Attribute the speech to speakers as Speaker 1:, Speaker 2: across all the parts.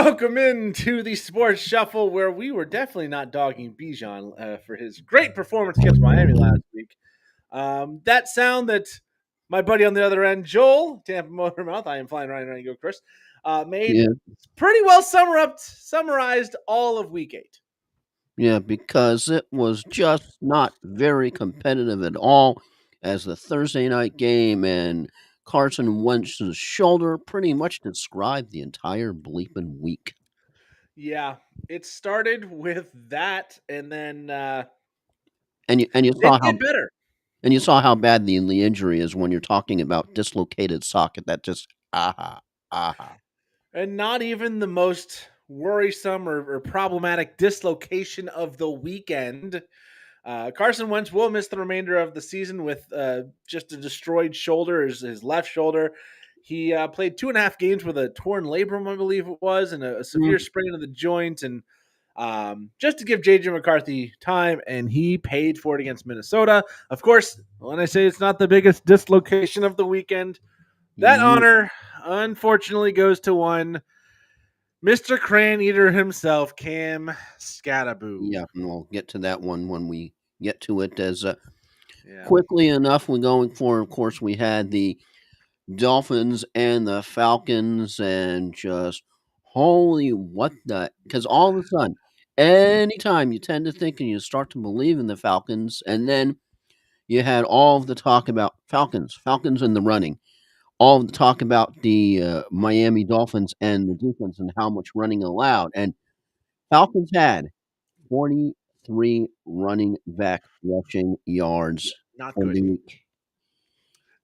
Speaker 1: Welcome into the Sports Shuffle, where we were definitely not dogging Bijan for his great performance against Miami last week. That sound that my buddy on the other end, Joel, Tampa Motor Mouth, I am flying Ryan Go Chris, made
Speaker 2: Yeah,
Speaker 1: pretty well summarized all of week 8.
Speaker 2: yeah, because it was just not very competitive at all as the Thursday night game and Carson Wentz's shoulder pretty much described the entire bleeping week.
Speaker 1: Yeah, it started with that, and then
Speaker 2: And you
Speaker 1: it
Speaker 2: saw how
Speaker 1: get better.
Speaker 2: bad the injury is when you're talking about dislocated socket. That just aha.
Speaker 1: And not even the most worrisome or problematic dislocation of the weekend. Carson Wentz will miss the remainder of the season with just a destroyed shoulder, his left shoulder. He played 2.5 games with a torn labrum, I believe it was, and a severe
Speaker 2: Mm,
Speaker 1: sprain of the joint. And just to give JJ McCarthy time, and he paid for it against Minnesota. Of course, when I say it's not the biggest dislocation of the weekend, that
Speaker 2: ye-
Speaker 1: honor unfortunately goes to one Mr. Cran Eater himself, Cam Scataboo.
Speaker 2: Yeah, and we'll get to that one when we get to it. As
Speaker 1: Yeah.
Speaker 2: quickly enough, we're going for, of course, we had the Dolphins and the Falcons, and just holy what the, because all of a sudden, anytime you tend to think and you start to believe in the Falcons, and then you had all of the talk about Falcons in the running, all of the talk about the Miami Dolphins and the defense and how much running allowed, and Falcons had 43 running back rushing yards
Speaker 1: Not
Speaker 2: for
Speaker 1: good.
Speaker 2: the week.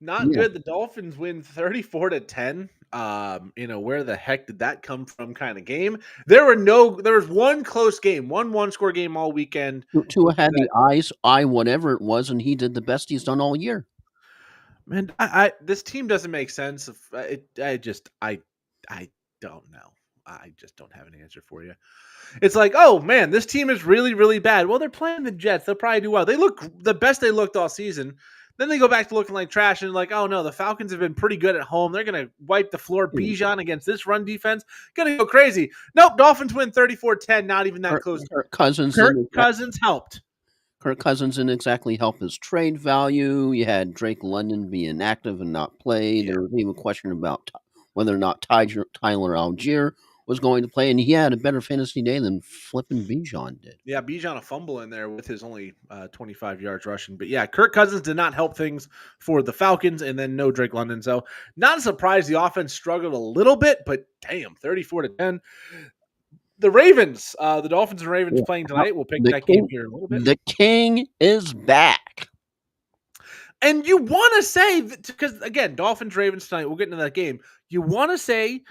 Speaker 1: Not
Speaker 2: Yeah,
Speaker 1: good. The Dolphins win 34-10. Where the heck did that come from kind of game? There was one close game, one score game all weekend.
Speaker 2: Tua had the eye, whatever it was, and he did the best he's done all year.
Speaker 1: Man, I this team doesn't make sense. I don't know. I just don't have an answer for you. It's like, oh man, this team is really, really bad. Well, they're playing the Jets. They'll probably do well. They look the best they looked all season. Then they go back to looking like trash and like, oh no, the Falcons have been pretty good at home. They're gonna wipe the floor.
Speaker 2: Dude,
Speaker 1: Bijan against this run defense, gonna go crazy. Nope, Dolphins win 34-10. Not even that
Speaker 2: Kirk,
Speaker 1: close.
Speaker 2: Kirk Cousins
Speaker 1: Kirk
Speaker 2: didn't.
Speaker 1: Cousins helped.
Speaker 2: Kirk Cousins didn't exactly help his trade value. You had Drake London be inactive and not play.
Speaker 1: Yeah.
Speaker 2: There was even a question about whether or not Tyler Algier was going to play, and he had a better fantasy day than flipping Bijan did.
Speaker 1: Yeah, Bijan a fumble in there with his only 25 yards rushing. But yeah, Kirk Cousins did not help things for the Falcons, and then no Drake London. So not a surprise the offense struggled a little bit, but damn, 34-10. The Ravens, the Dolphins and Ravens
Speaker 2: Yeah.
Speaker 1: playing tonight. We'll pick
Speaker 2: The
Speaker 1: that game
Speaker 2: king,
Speaker 1: here in a little bit.
Speaker 2: the king is back.
Speaker 1: And you want to say, because again, Dolphins, Ravens tonight, we'll get into that game. You want to say,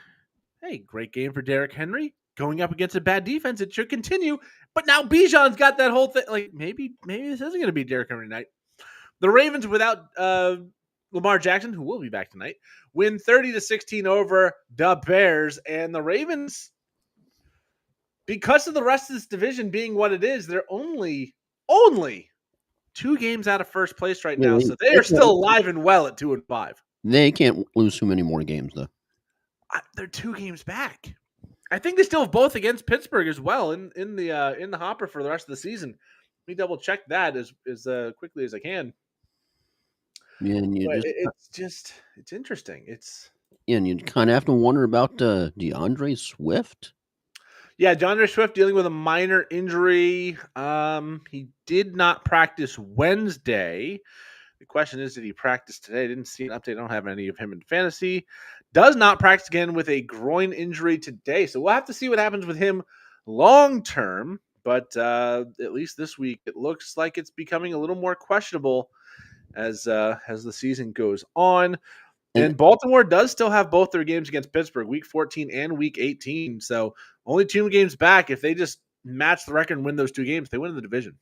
Speaker 1: hey, great game for Derrick Henry going up against a bad defense. It should continue. But now Bijan's got that whole thing. Like maybe this isn't going to be Derrick Henry night. The Ravens without Lamar Jackson, who will be back tonight, win 30-16 over the Bears. And the Ravens, because of the rest of this division being what it is, they're only 2 games out of first place right now. So they are still alive and well at 2-5.
Speaker 2: They can't lose too many more games, though.
Speaker 1: They're 2 games back. I think they still have both against Pittsburgh as well in the hopper for the rest of the season. Let me double check that as quickly as I can.
Speaker 2: Yeah, and
Speaker 1: But it's interesting.
Speaker 2: you kind of have to wonder about DeAndre Swift.
Speaker 1: Yeah, DeAndre Swift dealing with a minor injury. He did not practice Wednesday. The question is, did he practice today? I didn't see an update. I don't have any of him in fantasy. Does not practice again with a groin injury today. So we'll have to see what happens with him long term. But at least this week, it looks like it's becoming a little more questionable as the season goes on. And Baltimore does still have both their games against Pittsburgh, week 14 and week 18. So only 2 games back. If they just match the record and win those 2 games, they win the division.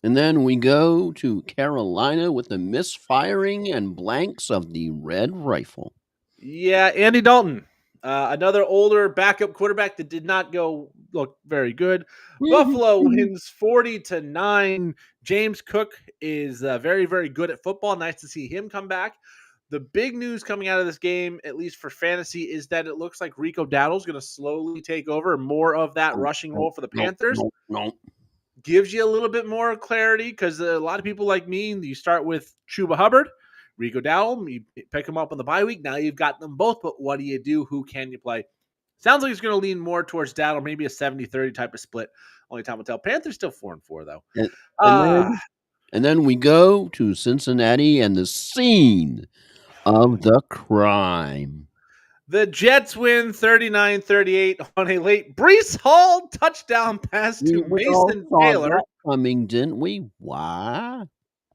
Speaker 2: And then we go to Carolina with the misfiring and blanks of the Red Rifle.
Speaker 1: Yeah, Andy Dalton, another older backup quarterback that did not look very good. Buffalo wins 40-9. James Cook is very, very good at football. Nice to see him come back. The big news coming out of this game, at least for fantasy, is that it looks like Rico Dowdle's going to slowly take over more of that rushing role for the Panthers.
Speaker 2: No.
Speaker 1: Gives you a little bit more clarity because a lot of people like me, you start with Chuba Hubbard, Rico Dowdle, you pick them up on the bye week. Now you've got them both, but what do you do? Who can you play? Sounds like it's going to lean more towards Dowdle, maybe a 70-30 type of split. Only time will tell. Panthers still 4-4, though.
Speaker 2: And then we go to Cincinnati and the scene of the crime.
Speaker 1: The Jets win 39-38 on a late Breece Hall touchdown pass to Mason Taylor.
Speaker 2: Coming, didn't we? Why?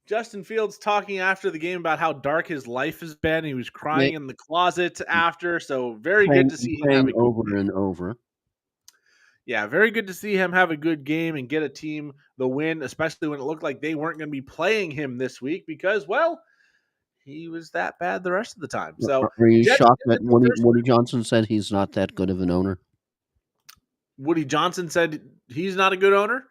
Speaker 1: Justin Fields talking after the game about how dark his life has been. He was crying in the closet after, so very good to see him have a
Speaker 2: over and over.
Speaker 1: Yeah, very good to see him have a good game and get a team the win, especially when it looked like they weren't going to be playing him this week because, well, he was that bad the rest of the time. So,
Speaker 2: are you shocked that Woody Johnson said he's not that good of an owner?
Speaker 1: Woody Johnson said he's not a good owner?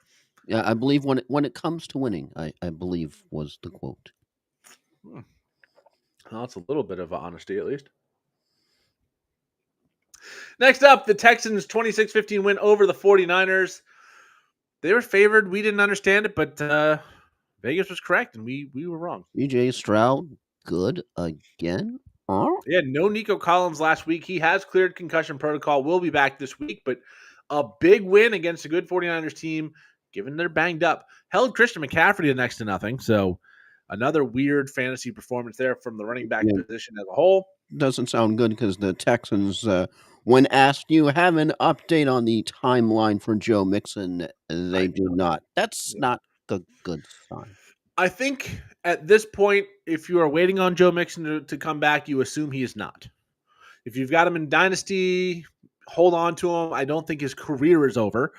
Speaker 2: Yeah, I believe when it comes to winning, I believe was the quote.
Speaker 1: Well, that's a little bit of honesty, at least. Next up, the Texans 26-15 win over the 49ers. They were favored. We didn't understand it, but Vegas was correct, and we were wrong.
Speaker 2: CJ Stroud, good again? Huh?
Speaker 1: Yeah, no Nico Collins last week. He has cleared concussion protocol. Will be back this week, but a big win against a good 49ers team, given they're banged up. Held Christian McCaffrey to next to nothing, so another weird fantasy performance there from the running back position as a whole.
Speaker 2: Doesn't sound good because the Texans, when asked, you have an update on the timeline for Joe Mixon, they do not. That's not a good sign.
Speaker 1: I think at this point, if you are waiting on Joe Mixon to come back, you assume he is not. If you've got him in Dynasty, hold on to him. I don't think his career is over.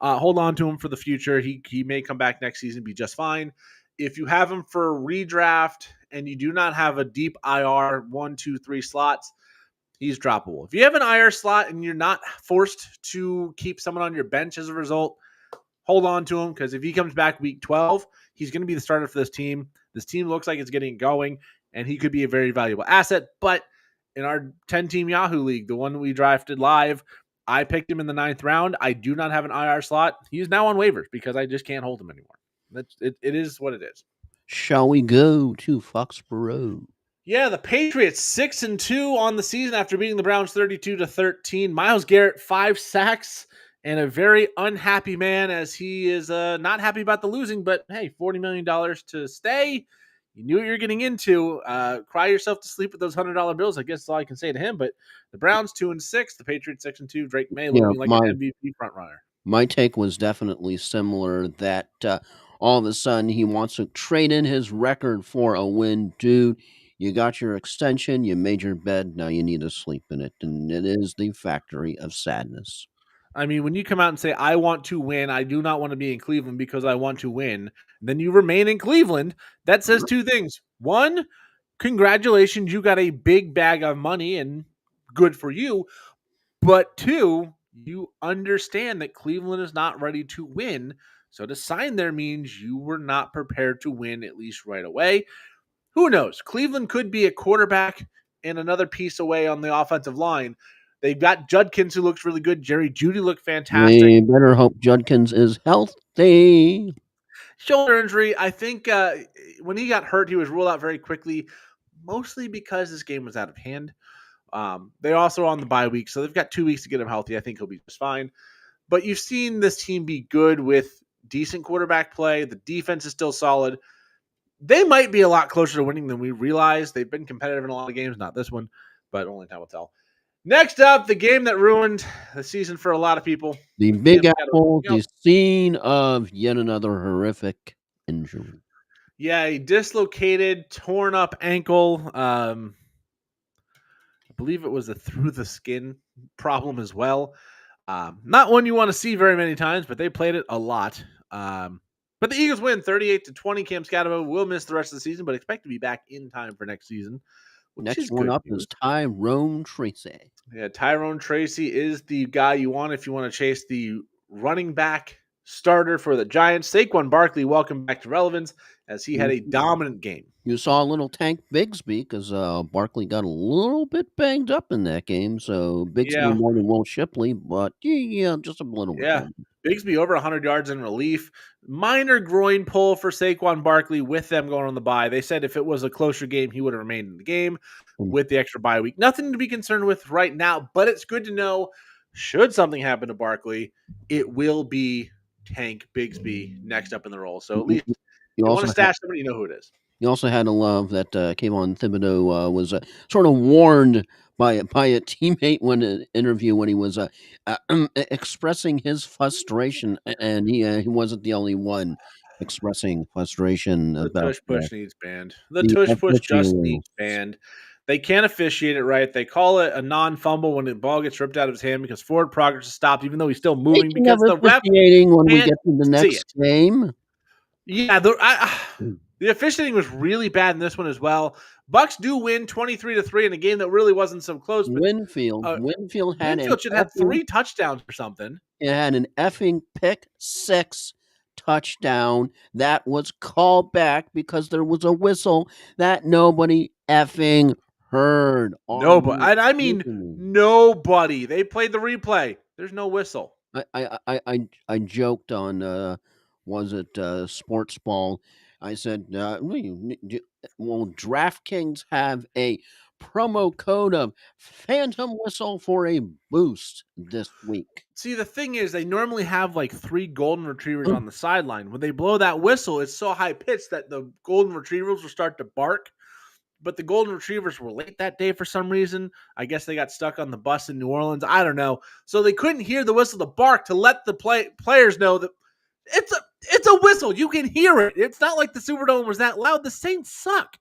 Speaker 1: Hold on to him for the future. He may come back next season, be just fine. If you have him for redraft and you do not have a deep IR 1, 2, 3 slots, he's droppable. If you have an IR slot and you're not forced to keep someone on your bench as a result, hold on to him because if he comes back week 12, he's going to be the starter for this team. This team looks like it's getting going, and he could be a very valuable asset. But in our 10-team Yahoo League, the one we drafted live, I picked him in the 9th round. I do not have an IR slot. He's now on waivers because I just can't hold him anymore. It is what it is.
Speaker 2: Shall we go to Foxborough?
Speaker 1: Yeah, the Patriots 6-2 on the season after beating the Browns 32-13. Myles Garrett 5 sacks and a very unhappy man as he is not happy about the losing. But hey, $40 million to stay. You knew what you're getting into. Cry yourself to sleep with those $100 bills. I guess that's all I can say to him. But the Browns 2-6, the Patriots 6-2. Drake May looking like an MVP front runner.
Speaker 2: My take was definitely similar. That all of a sudden he wants to trade in his record for a win, dude. You got your extension. You made your bed. Now you need to sleep in it, and it is the factory of sadness.
Speaker 1: I mean, when you come out and say, I want to win, I do not want to be in Cleveland because I want to win, then you remain in Cleveland, that says two things. One, congratulations, you got a big bag of money and good for you. But two, you understand that Cleveland is not ready to win. So to sign there means you were not prepared to win, at least right away. Who knows? Cleveland could be a quarterback and another piece away on the offensive line. They've got Judkins, who looks really good. Jerry Jeudy looked fantastic.
Speaker 2: We better hope Judkins is healthy.
Speaker 1: Shoulder injury. I think when he got hurt, he was ruled out very quickly, mostly because this game was out of hand. They're also on the bye week, so they've got 2 weeks to get him healthy. I think he'll be just fine. But you've seen this team be good with decent quarterback play. The defense is still solid. They might be a lot closer to winning than we realize. They've been competitive in a lot of games, not this one, but only time will tell. Next up, the game that ruined the season for a lot of people.
Speaker 2: The Big Apple, the scene of yet another horrific injury.
Speaker 1: Yeah, a dislocated, torn up ankle. I believe it was a through the skin problem as well. Not one you want to see very many times, but they played it a lot. But the Eagles win 38-20. Cam Scatterbo will miss the rest of the season, but expect to be back in time for next season.
Speaker 2: Next one up is Tyrone Tracy.
Speaker 1: Yeah, Tyrone Tracy is the guy you want if you want to chase the running back starter for the Giants. Saquon Barkley, welcome back to relevance as he had a dominant game.
Speaker 2: You saw a little Tank Bigsby because Barkley got a little bit banged up in that game. So Bigsby more than Will Shipley, but yeah, just a little bit.
Speaker 1: Yeah, Bigsby over 100 yards in relief. Minor groin pull for Saquon Barkley with them going on the bye. They said if it was a closer game, he would have remained in the game with the extra bye week. Nothing to be concerned with right now, but it's good to know should something happen to Barkley, it will be Tank Bigsby next up in the role. So at least you want to stash somebody, you know who it is.
Speaker 2: You also had to love that Kayvon Thibodeau was sort of warned by a teammate when an interview when he was expressing his frustration, and he wasn't the only one expressing frustration
Speaker 1: The
Speaker 2: about
Speaker 1: tush push needs banned. The tush push just needs banned. They can't officiate it right. They call it a non-fumble when the ball gets ripped out of his hand because forward progress is stopped, even though he's still moving because the ref
Speaker 2: when we get to the next game.
Speaker 1: Yeah, the officiating was really bad in this one as well. Bucks do win 23-3 in a game that really wasn't so close. But
Speaker 2: Winfield
Speaker 1: should have 3 touchdowns or something.
Speaker 2: It had an effing pick 6 touchdown that was called back because there was a whistle that nobody effing heard.
Speaker 1: Nobody. And I mean nobody. They played the replay. There's no whistle.
Speaker 2: I joked on was it Sports Ball? I said, will DraftKings have a promo code of Phantom Whistle for a boost this week?
Speaker 1: See, the thing is, they normally have like 3 golden retrievers on the sideline. When they blow that whistle, it's so high pitched that the golden retrievers will start to bark. But the golden retrievers were late that day for some reason. I guess they got stuck on the bus in New Orleans. I don't know. So they couldn't hear the whistle to bark to let the players know that it's a whistle. You can hear it. It's not like the Superdome was that loud. The Saints suck.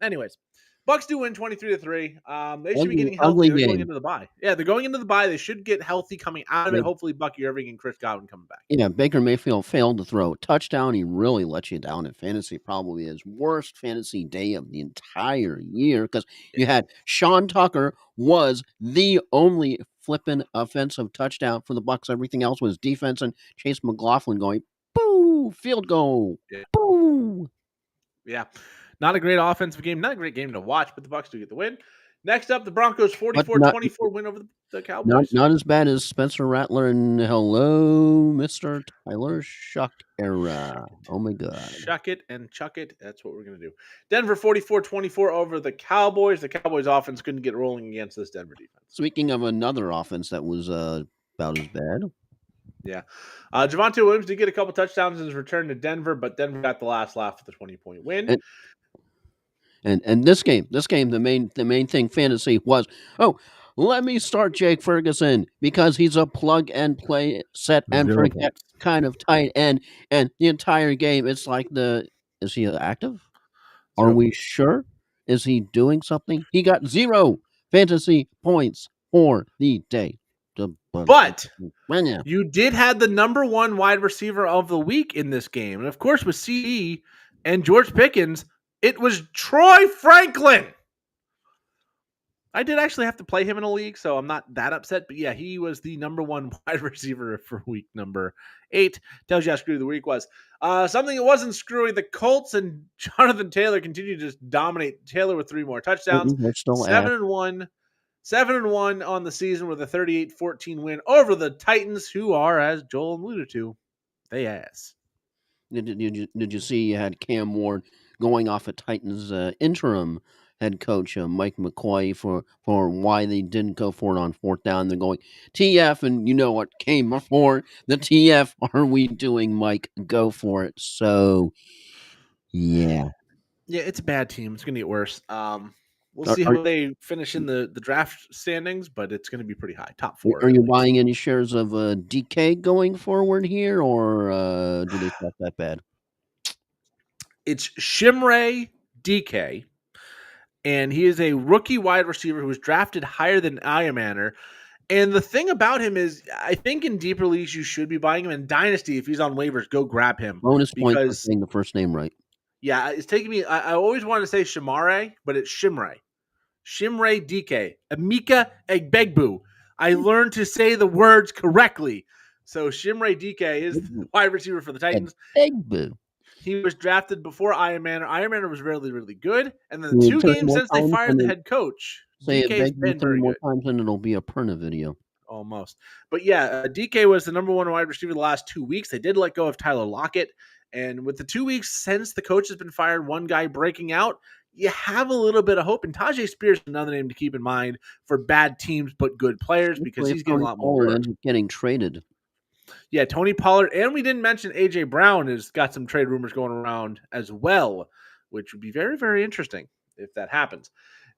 Speaker 1: Anyways, Bucks do win 23-3. They should be getting healthy. They're going into the bye. Yeah, they're going into the bye. They should get healthy coming out of it. Hopefully, Bucky Irving and Chris Godwin coming back.
Speaker 2: Yeah, Baker Mayfield failed to throw a touchdown. He really let you down in fantasy. Probably his worst fantasy day of the entire year because you had Sean Tucker was the only flipping offensive touchdown for the Bucks. Everything else was defense and Chase McLaughlin going, boo, field goal, boo.
Speaker 1: Yeah. Not a great offensive game. Not a great game to watch, but the Bucks do get the win. Next up, the Broncos 44-24 win over the Cowboys.
Speaker 2: Not as bad as Spencer Rattler and hello, Mr. Tyler Shuck era. Oh, my God.
Speaker 1: Shuck it and chuck it. That's what we're going to do. Denver 44-24 over the Cowboys. The Cowboys offense couldn't get rolling against this Denver defense.
Speaker 2: Speaking of another offense that was about as bad.
Speaker 1: Yeah. Javonte Williams did get a couple touchdowns in his return to Denver, but Denver got the last laugh for the 20-point win.
Speaker 2: And this game, the main thing fantasy was, let me start Jake Ferguson because he's a plug and play set and forget kind of tight end, and the entire game it's like is he active? Are we sure? Is he doing something? He got 0 fantasy points for the day.
Speaker 1: But you did have the number 1 wide receiver of the week in this game, and of course with CeeDee and George Pickens. It was Troy Franklin. I did actually have to play him in a league, so I'm not that upset. But yeah, he was the number 1 wide receiver for week number 8. Tells you how screwy the week was. Something that wasn't screwy, the Colts and Jonathan Taylor continued to just dominate. Taylor with 3 more touchdowns. 7-1. 7-1 on the season with a 38-14 win over the Titans, who are, as Joel alluded to, they ass.
Speaker 2: Did you see you had Cam Ward going off of Titans interim head coach Mike McCoy for why they didn't go for it on 4th down. They're going TF, and you know what came before the TF? Are we doing, Mike? Go for it. So, yeah.
Speaker 1: Yeah, it's a bad team. It's going to get worse. We'll see how they finish in the draft standings, but it's going to be pretty high. Top 4.
Speaker 2: Are you buying any shares of DK going forward here, or do they suck that bad?
Speaker 1: It's Shimray DK, and he is a rookie wide receiver who was drafted higher than Iamaner. And the thing about him is, I think in deeper leagues you should be buying him. In Dynasty, if he's on waivers, go grab him.
Speaker 2: Bonus point for saying the first name right.
Speaker 1: Yeah, it's taking me. I always wanted to say Shamare, but it's Shimray. Shimray DK. Emeka Egbegbu. I learned to say the words correctly. So Shimray Dike is the wide receiver for the Titans.
Speaker 2: Big boo.
Speaker 1: He was drafted before Iron Manor. Iron Manor was really, really good. And then
Speaker 2: Can
Speaker 1: the
Speaker 2: you
Speaker 1: 2
Speaker 2: say it
Speaker 1: games
Speaker 2: more
Speaker 1: since they
Speaker 2: times
Speaker 1: fired
Speaker 2: and
Speaker 1: the
Speaker 2: then
Speaker 1: head coach,
Speaker 2: say it
Speaker 1: DK's
Speaker 2: big
Speaker 1: been
Speaker 2: 3
Speaker 1: very
Speaker 2: more
Speaker 1: good.
Speaker 2: times and it'll be a Perna video.
Speaker 1: Almost. But yeah, DK was the number 1 wide receiver the last 2 weeks. They did let go of Tyler Lockett. And with the 2 weeks since the coach has been fired, one guy breaking out, you have a little bit of hope. And Tajay Spears is another name to keep in mind for bad teams but good players because he's getting a lot more work.
Speaker 2: Ends up getting traded.
Speaker 1: Yeah, Tony Pollard, and we didn't mention AJ Brown has got some trade rumors going around as well, which would be very, very interesting if that happens.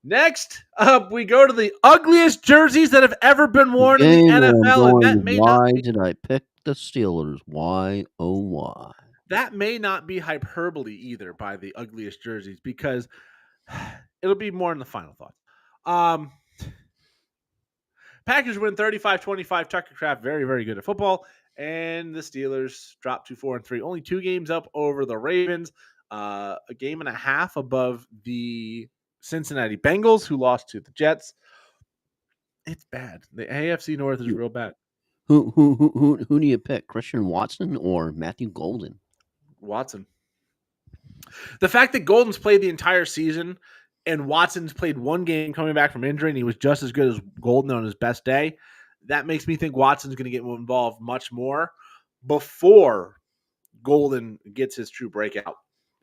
Speaker 1: Next up, we go to the ugliest jerseys that have ever been worn in the NFL, and that may
Speaker 2: why did I pick the Steelers? Why, oh why?
Speaker 1: That may not be hyperbole either by the ugliest jerseys because it'll be more in the final thought. Packers win 35-25. Tucker Kraft, very, very good at football. And the Steelers drop to 4-3. Only 2 games up over the Ravens. A game and a half above the Cincinnati Bengals, who lost to the Jets. It's bad. The AFC North is real bad.
Speaker 2: Who do you pick? Christian Watson or Matthew Golden?
Speaker 1: Watson. The fact that Golden's played the entire season and Watson's played 1 game coming back from injury and he was just as good as Golden on his best day, that makes me think Watson's going to get involved much more before Golden gets his true breakout.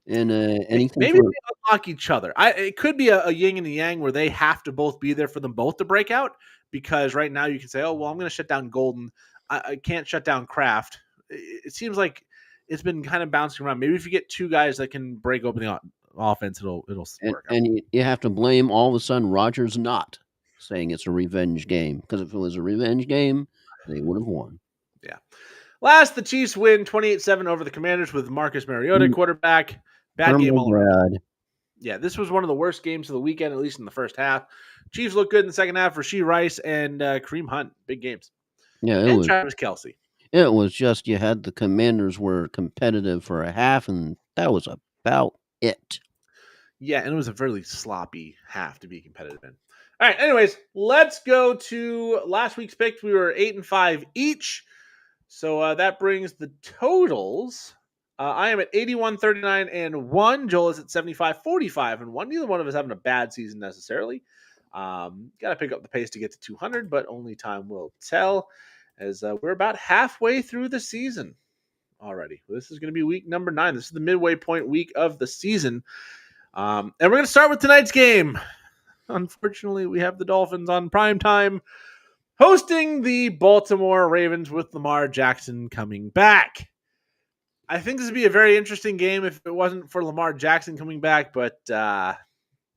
Speaker 2: And anything
Speaker 1: maybe they unlock each other. It could be a yin and a yang where they have to both be there for them both to break out, because right now you can say, oh, well, I'm going to shut down Golden. I can't shut down Kraft. It seems like it's been kind of bouncing around. Maybe if you get 2 guys that can break open the offense, it'll work out.
Speaker 2: And you have to blame all of a sudden Rodgers not saying it's a revenge game, because if it was a revenge game, they would have won.
Speaker 1: Yeah. Last, the Chiefs win 28-7 over the Commanders with Marcus Mariota quarterback. Bad game all around. Yeah, this was one of the worst games of the weekend, at least in the first half. Chiefs looked good in the second half for Rashee Rice and Kareem Hunt. Big games.
Speaker 2: Yeah,
Speaker 1: and Travis Kelce.
Speaker 2: It was just you had the Commanders were competitive for a half, and that was about it.
Speaker 1: Yeah, and it was a really sloppy half to be competitive in. All right, anyways, let's go to last week's picks. We were 8-5 each. So that brings the totals. I am at 81-39-1. Joel is at 75-45-1. Neither one of us having a bad season necessarily. Got to pick up the pace to get to 200, but only time will tell, as we're about halfway through the season already. This is going to be week number 9. This is the midway point week of the season. And we're going to start with tonight's game. Unfortunately, we have the Dolphins on prime time hosting the Baltimore Ravens with Lamar Jackson coming back. I think this would be a very interesting game if it wasn't for Lamar Jackson coming back, but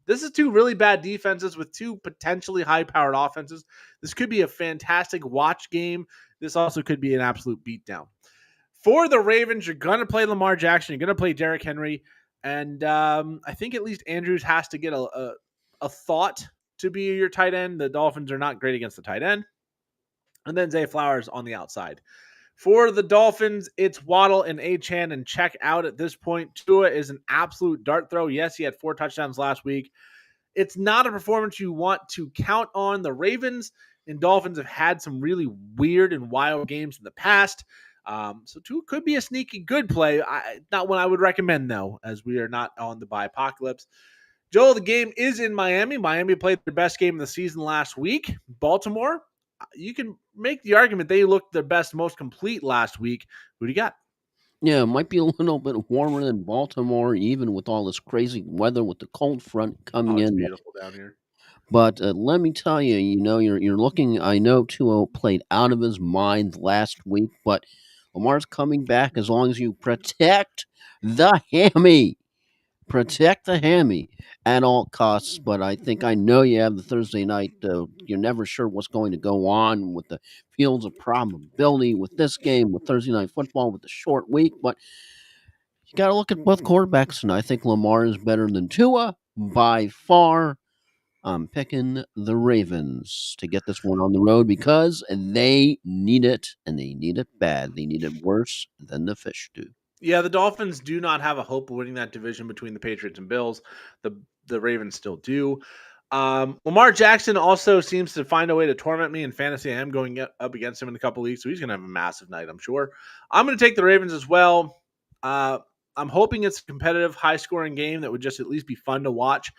Speaker 1: this is 2 really bad defenses with 2 potentially high-powered offenses. This could be a fantastic watch game. This also could be an absolute beatdown. For the Ravens, you're going to play Lamar Jackson. You're going to play Derrick Henry. And I think at least Andrews has to get a thought to be your tight end. The Dolphins are not great against the tight end. And then Zay Flowers on the outside. For the Dolphins, it's Waddle and Achane and check out at this point. Tua is an absolute dart throw. Yes, he had 4 touchdowns last week. It's not a performance you want to count on. The Ravens and Dolphins have had some really weird and wild games in the past. So Tua could be a sneaky good play. Not one I would recommend, though, as we are not on the bye apocalypse. Joel, the game is in Miami. Miami played their best game of the season last week. Baltimore, you can make the argument they looked their best, most complete last week. Who do you got?
Speaker 2: Yeah, it might be a little bit warmer than Baltimore, even with all this crazy weather with the cold front coming
Speaker 1: It's
Speaker 2: in.
Speaker 1: beautiful down here.
Speaker 2: But let me tell you, you're looking. I know Tua played out of his mind last week, but Lamar's coming back as long as you protect the hammy. Protect the hammy at all costs. But I know you have the Thursday night. You're never sure what's going to go on with the fields of probability with this game, with Thursday night football, with the short week. But you got to look at both quarterbacks, and I think Lamar is better than Tua by far. I'm picking the Ravens to get this one on the road because they need it, and they need it bad. They need it worse than the fish do.
Speaker 1: Yeah, the Dolphins do not have a hope of winning that division between the Patriots and Bills. The Ravens still do. Lamar Jackson also seems to find a way to torment me in fantasy. I am going up against him in a couple weeks, so he's going to have a massive night, I'm sure. I'm going to take the Ravens as well. I'm hoping it's a competitive, high-scoring game that would just at least be fun to watch.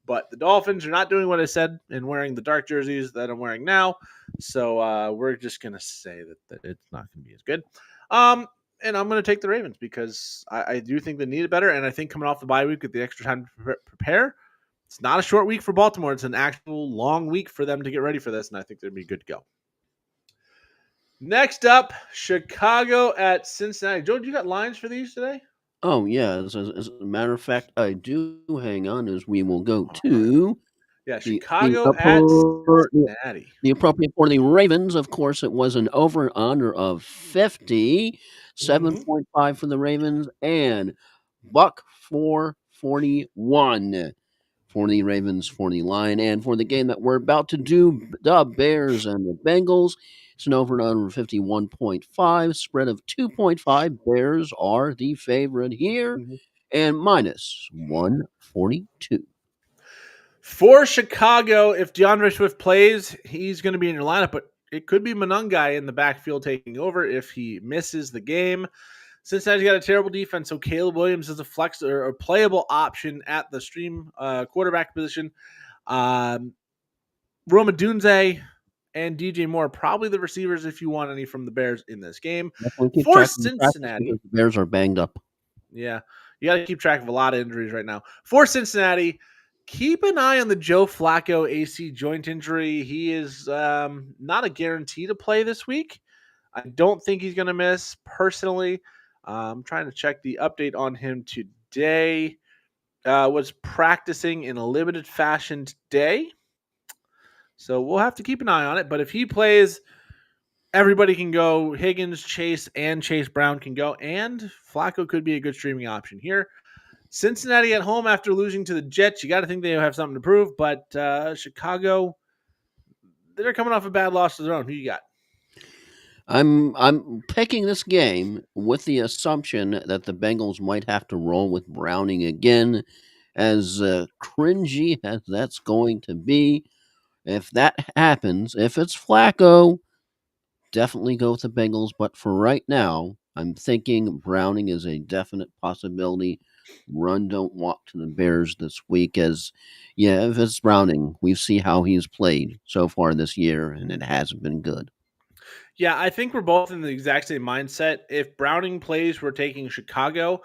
Speaker 1: But the Dolphins are not doing what I said and wearing the dark jerseys that I'm wearing now. So we're just going to say that it's not going to be as good. And I'm going to take the Ravens because I do think they need it better. And I think coming off the bye week with the extra time to prepare, it's not a short week for Baltimore. It's an actual long week for them to get ready for this. And I think they'd be good to go. Next up, Chicago at Cincinnati. Joe, you got lines for these today?
Speaker 2: Oh, yeah. As a matter of fact, I do. Hang on, as we will go to
Speaker 1: Yeah,
Speaker 2: the
Speaker 1: Chicago at Cincinnati.
Speaker 2: the appropriate for the Ravens. Of course, it was an over and under of 50, 7.5 for the Ravens, and buck 441 for the Ravens for the line. And for the game that we're about to do, the Bears and the Bengals, it's an over and under 51.5, spread of 2.5. Bears are the favorite here, and minus 142.
Speaker 1: For Chicago, if DeAndre Swift plays, he's going to be in your lineup, but it could be Monangai in the backfield taking over if he misses the game. Cincinnati's got a terrible defense, so Caleb Williams is a flex or a playable option at the stream quarterback position. Roma Dunze and DJ Moore, probably the receivers if you want any from the Bears in this game. For Cincinnati,
Speaker 2: the Bears are banged up.
Speaker 1: Yeah, you got to keep track of a lot of injuries right now. For Cincinnati, keep an eye on the Joe Flacco AC joint injury. He is not a guarantee to play this week. I don't think he's going to miss personally. I'm trying to check the update on him today. Was practicing in a limited fashion today. So we'll have to keep an eye on it. But if he plays, everybody can go. Higgins, Chase, and Chase Brown can go. And Flacco could be a good streaming option here. Cincinnati at home after losing to the Jets. You got to think they have something to prove. But Chicago, they're coming off a bad loss to their own. Who you got?
Speaker 2: I'm picking this game with the assumption that the Bengals might have to roll with Browning again, as cringy as that's going to be. If that happens, if it's Flacco, definitely go with the Bengals. But for right now, I'm thinking Browning is a definite possibility. Run, don't walk to the Bears this week. As yeah, if it's Browning, we see how he's played so far this year, and it hasn't been good.
Speaker 1: Yeah, I think we're both in the exact same mindset. If Browning plays, we're taking Chicago.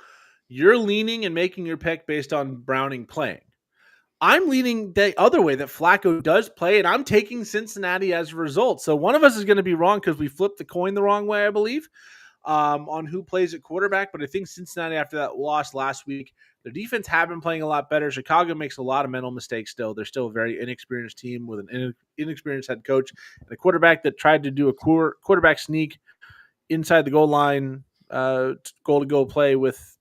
Speaker 1: You're leaning and making your pick based on Browning playing. I'm leaning the other way that Flacco does play, and I'm taking Cincinnati as a result. So one of us is going to be wrong because we flipped the coin the wrong way, I believe, on who plays at quarterback. But I think Cincinnati, after that loss last week, their defense have been playing a lot better. Chicago makes a lot of mental mistakes still. They're still a very inexperienced team with an inexperienced head coach and a quarterback that tried to do a quarterback sneak inside the goal line, goal-to-goal play with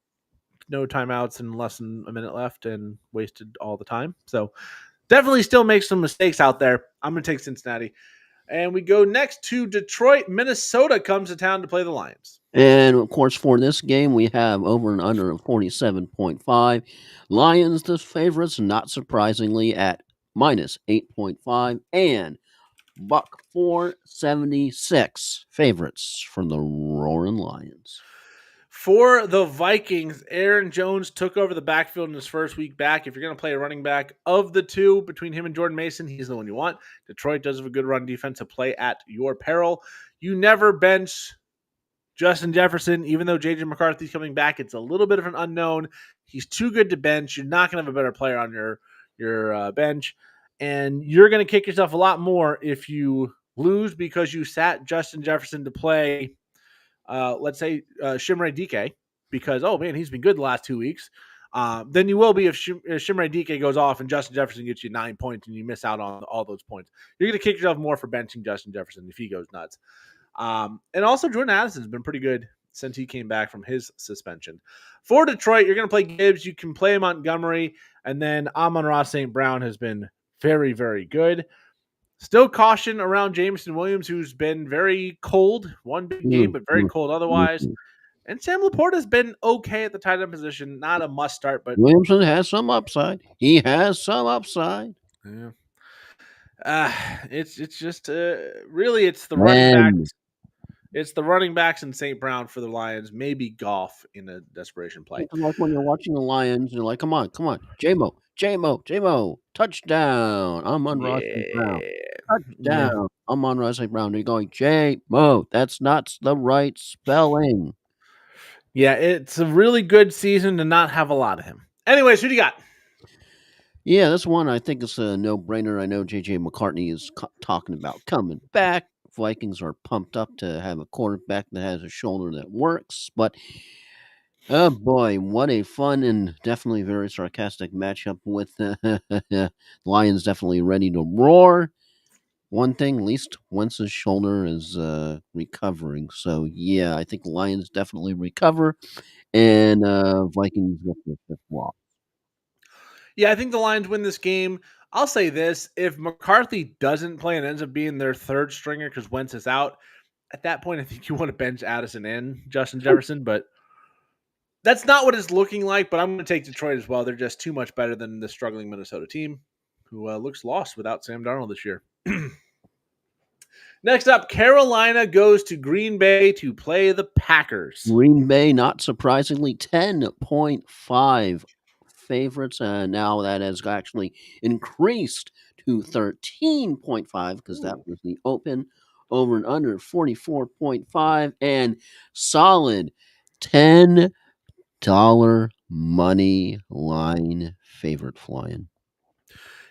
Speaker 1: no timeouts and less than a minute left and wasted all the time. So definitely still make some mistakes out there. I'm going to take Cincinnati. And we go next to Detroit. Minnesota comes to town to play the Lions.
Speaker 2: And of course, for this game, we have over and under of 47.5. Lions, the favorites, not surprisingly, at minus 8.5. And buck 476 favorites from the Roaring Lions.
Speaker 1: For the Vikings, Aaron Jones took over the backfield in his first week back. If you're going to play a running back of the two between him and Jordan Mason, he's the one you want. Detroit does have a good run defense to play at your peril. You never bench Justin Jefferson, even though J.J. McCarthy's coming back. It's a little bit of an unknown. He's too good to bench. You're not going to have a better player on your bench. And you're going to kick yourself a lot more if you lose because you sat Justin Jefferson to play let's say Shimrei Dike, because, oh man, he's been good the last 2 weeks, then you will be if Shimrei Dike goes off and Justin Jefferson gets you 9 points and you miss out on all those points. You're going to kick yourself more for benching Justin Jefferson if he goes nuts. And also Jordan Addison's been pretty good since he came back from his suspension. For Detroit, you're going to play Gibbs. You can play Montgomery, and then Amon-Ra St. Brown has been very, very good. Still caution around Jameson Williams, who's been very cold. One big game, but very cold otherwise. And Sam Laporta has been okay at the tight end position. Not a must start, but
Speaker 2: Williamson has some upside. He has some upside.
Speaker 1: Yeah. It's just really it's the running backs.
Speaker 2: Man,
Speaker 1: It's the running backs and St. Brown for the Lions. Maybe Goff in a desperation play.
Speaker 2: it's like when you're watching the Lions, you're like, come on, come on. J-Mo, J-Mo, J-Mo, touchdown. I'm on St. Brown.
Speaker 1: Yeah, yeah,
Speaker 2: Touchdown. I'm on St. Brown. You're going, J-Mo, that's not the right spelling.
Speaker 1: yeah. It's a really good season to not have a lot of him. Anyways, who do you got?
Speaker 2: Yeah, this one I think is a no-brainer. I know J.J. McCartney is talking about coming back. Vikings are pumped up to have a quarterback that has a shoulder that works. But, oh boy, what a fun and definitely very sarcastic matchup with Lions definitely ready to roar. One thing, at least Wentz's shoulder is recovering. So, yeah, I think Lions definitely recover. And Vikings get the fifth loss.
Speaker 1: Yeah, I think the Lions win this game. I'll say this: if McCarthy doesn't play and ends up being their third stringer because Wentz is out, at that point, I think you want to bench Addison and Justin Jefferson. But that's not what it's looking like. But I'm going to take Detroit as well. They're just too much better than the struggling Minnesota team, who looks lost without Sam Darnold this year. Next up, Carolina goes to Green Bay to play the Packers.
Speaker 2: Green Bay, not surprisingly, 10.5 favorites. Now that has actually increased to 13.5 because that
Speaker 1: Ooh.
Speaker 2: was the open. Over and under 44.5 and solid $10 money line favorite flying.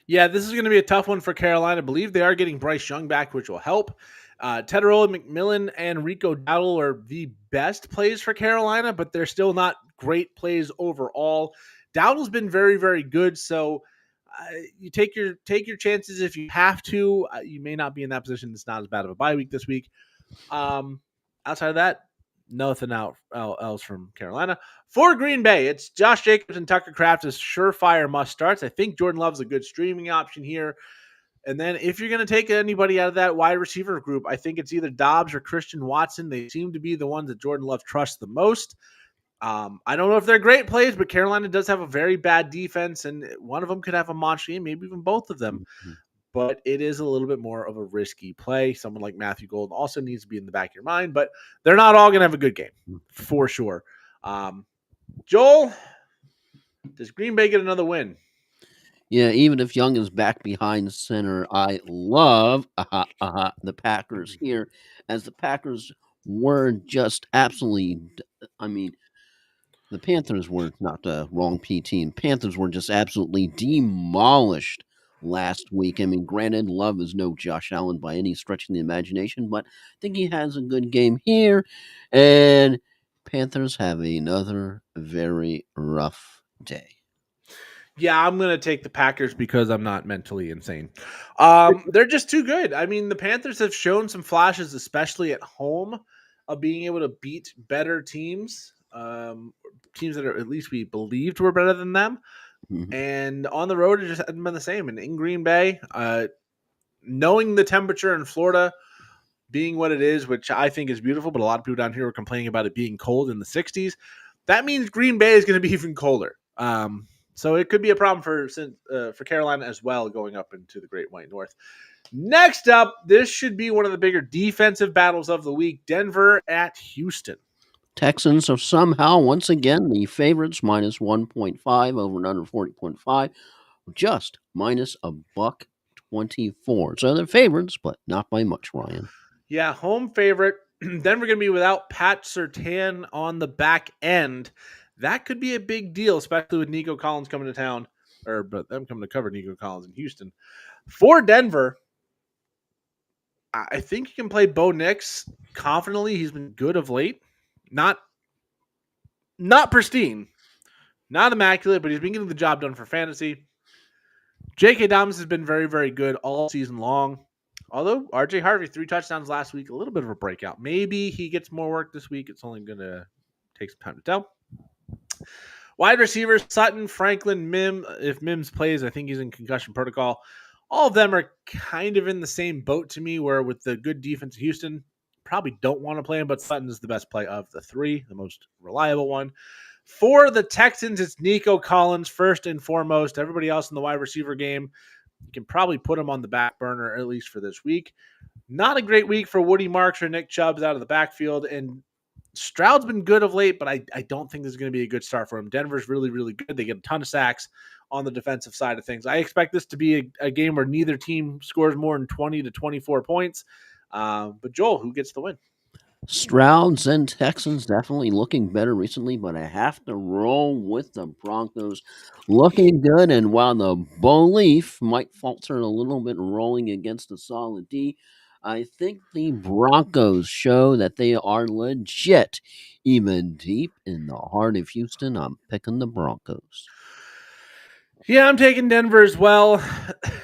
Speaker 1: Yeah, this is going to be a tough one for Carolina. I believe they are getting Bryce Young back, which will help. Tedrola, McMillan, and Rico Dowdle are the best plays for Carolina, but they're still not great plays overall. Dowdle's been very, very good, so you take your chances if you have to. You may not be in that position. It's not as bad of a bye week this week. Outside of that, nothing else from Carolina. For Green Bay, it's Josh Jacobs and Tucker Kraft as surefire must starts. I think Jordan Love's a good streaming option here. And then if you're going to take anybody out of that wide receiver group, I think it's either Dobbs or Christian Watson. They seem to be the ones that Jordan Love trusts the most. I don't know if they're great plays, but Carolina does have a very bad defense, and one of them could have a monster game, maybe even both of them.
Speaker 2: Mhm.
Speaker 1: But it is a little bit more of a risky play. Someone like Matthew Golden also needs to be in the back of your mind, but they're not all going to have a good game for sure. Joel, does Green Bay get another win?
Speaker 2: Yeah, even if Young is back behind center, I love the Packers here, as the Packers were just absolutely. I mean, the Panthers were not the wrong P team. Panthers were just absolutely demolished last week. I mean, granted, Love is no Josh Allen by any stretch of the imagination, but I think he has a good game here. And Panthers have another very rough day.
Speaker 1: Yeah, I'm going to take the Packers because I'm not mentally insane. They're just too good. I mean, the Panthers have shown some flashes, especially at home, of being able to beat better teams, teams that are at least we believed were better than them.
Speaker 2: Mhm.
Speaker 1: And on the road, it just hasn't been the same. And in Green Bay, knowing the temperature in Florida being what it is, which I think is beautiful, but a lot of people down here are complaining about it being cold in the 60s. That means Green Bay is going to be even colder. So it could be a problem for Carolina as well going up into the Great White North. Next up, this should be one of the bigger defensive battles of the week. Denver at Houston.
Speaker 2: Texans are somehow once again the favorites, minus 1.5 over and under 40.5, just minus a buck 24. So they're favorites, but not by much, Ryan.
Speaker 1: Yeah, home favorite. Denver going to be without Pat Surtain on the back end. That could be a big deal, especially with Nico Collins coming to town, but them coming to cover Nico Collins in Houston. For Denver, I think you can play Bo Nix confidently. He's been good of late. Not pristine, not immaculate, but he's been getting the job done for fantasy. J.K. Dobbins has been very, very good all season long. Although R.J. Harvey, 3 touchdowns last week, a little bit of a breakout. Maybe he gets more work this week. It's only going to take some time to tell. Wide receivers, Sutton, Franklin, Mim. If Mims plays, I think he's in concussion protocol. All of them are kind of in the same boat to me, where with the good defense of Houston, probably don't want to play him, but Sutton is the best play of the 3, the most reliable one. For the Texans, it's Nico Collins first and foremost. Everybody else in the wide receiver game, You can probably put him on the back burner, at least for this week. Not a great week for Woody Marks or Nick Chubbs out of the backfield. And Stroud's been good of late, but I don't think this is going to be a good start for him. Denver's really, really good. They get a ton of sacks on the defensive side of things. I expect this to be a game where neither team scores more than 20 to 24 points. But Joel, who gets the win?
Speaker 2: Strouds and Texans definitely looking better recently, but I have to roll with the Broncos looking good. And while the belief might falter a little bit rolling against a solid D, I think the Broncos show that they are legit. Even deep in the heart of Houston, I'm picking the Broncos.
Speaker 1: Yeah, I'm taking Denver as well.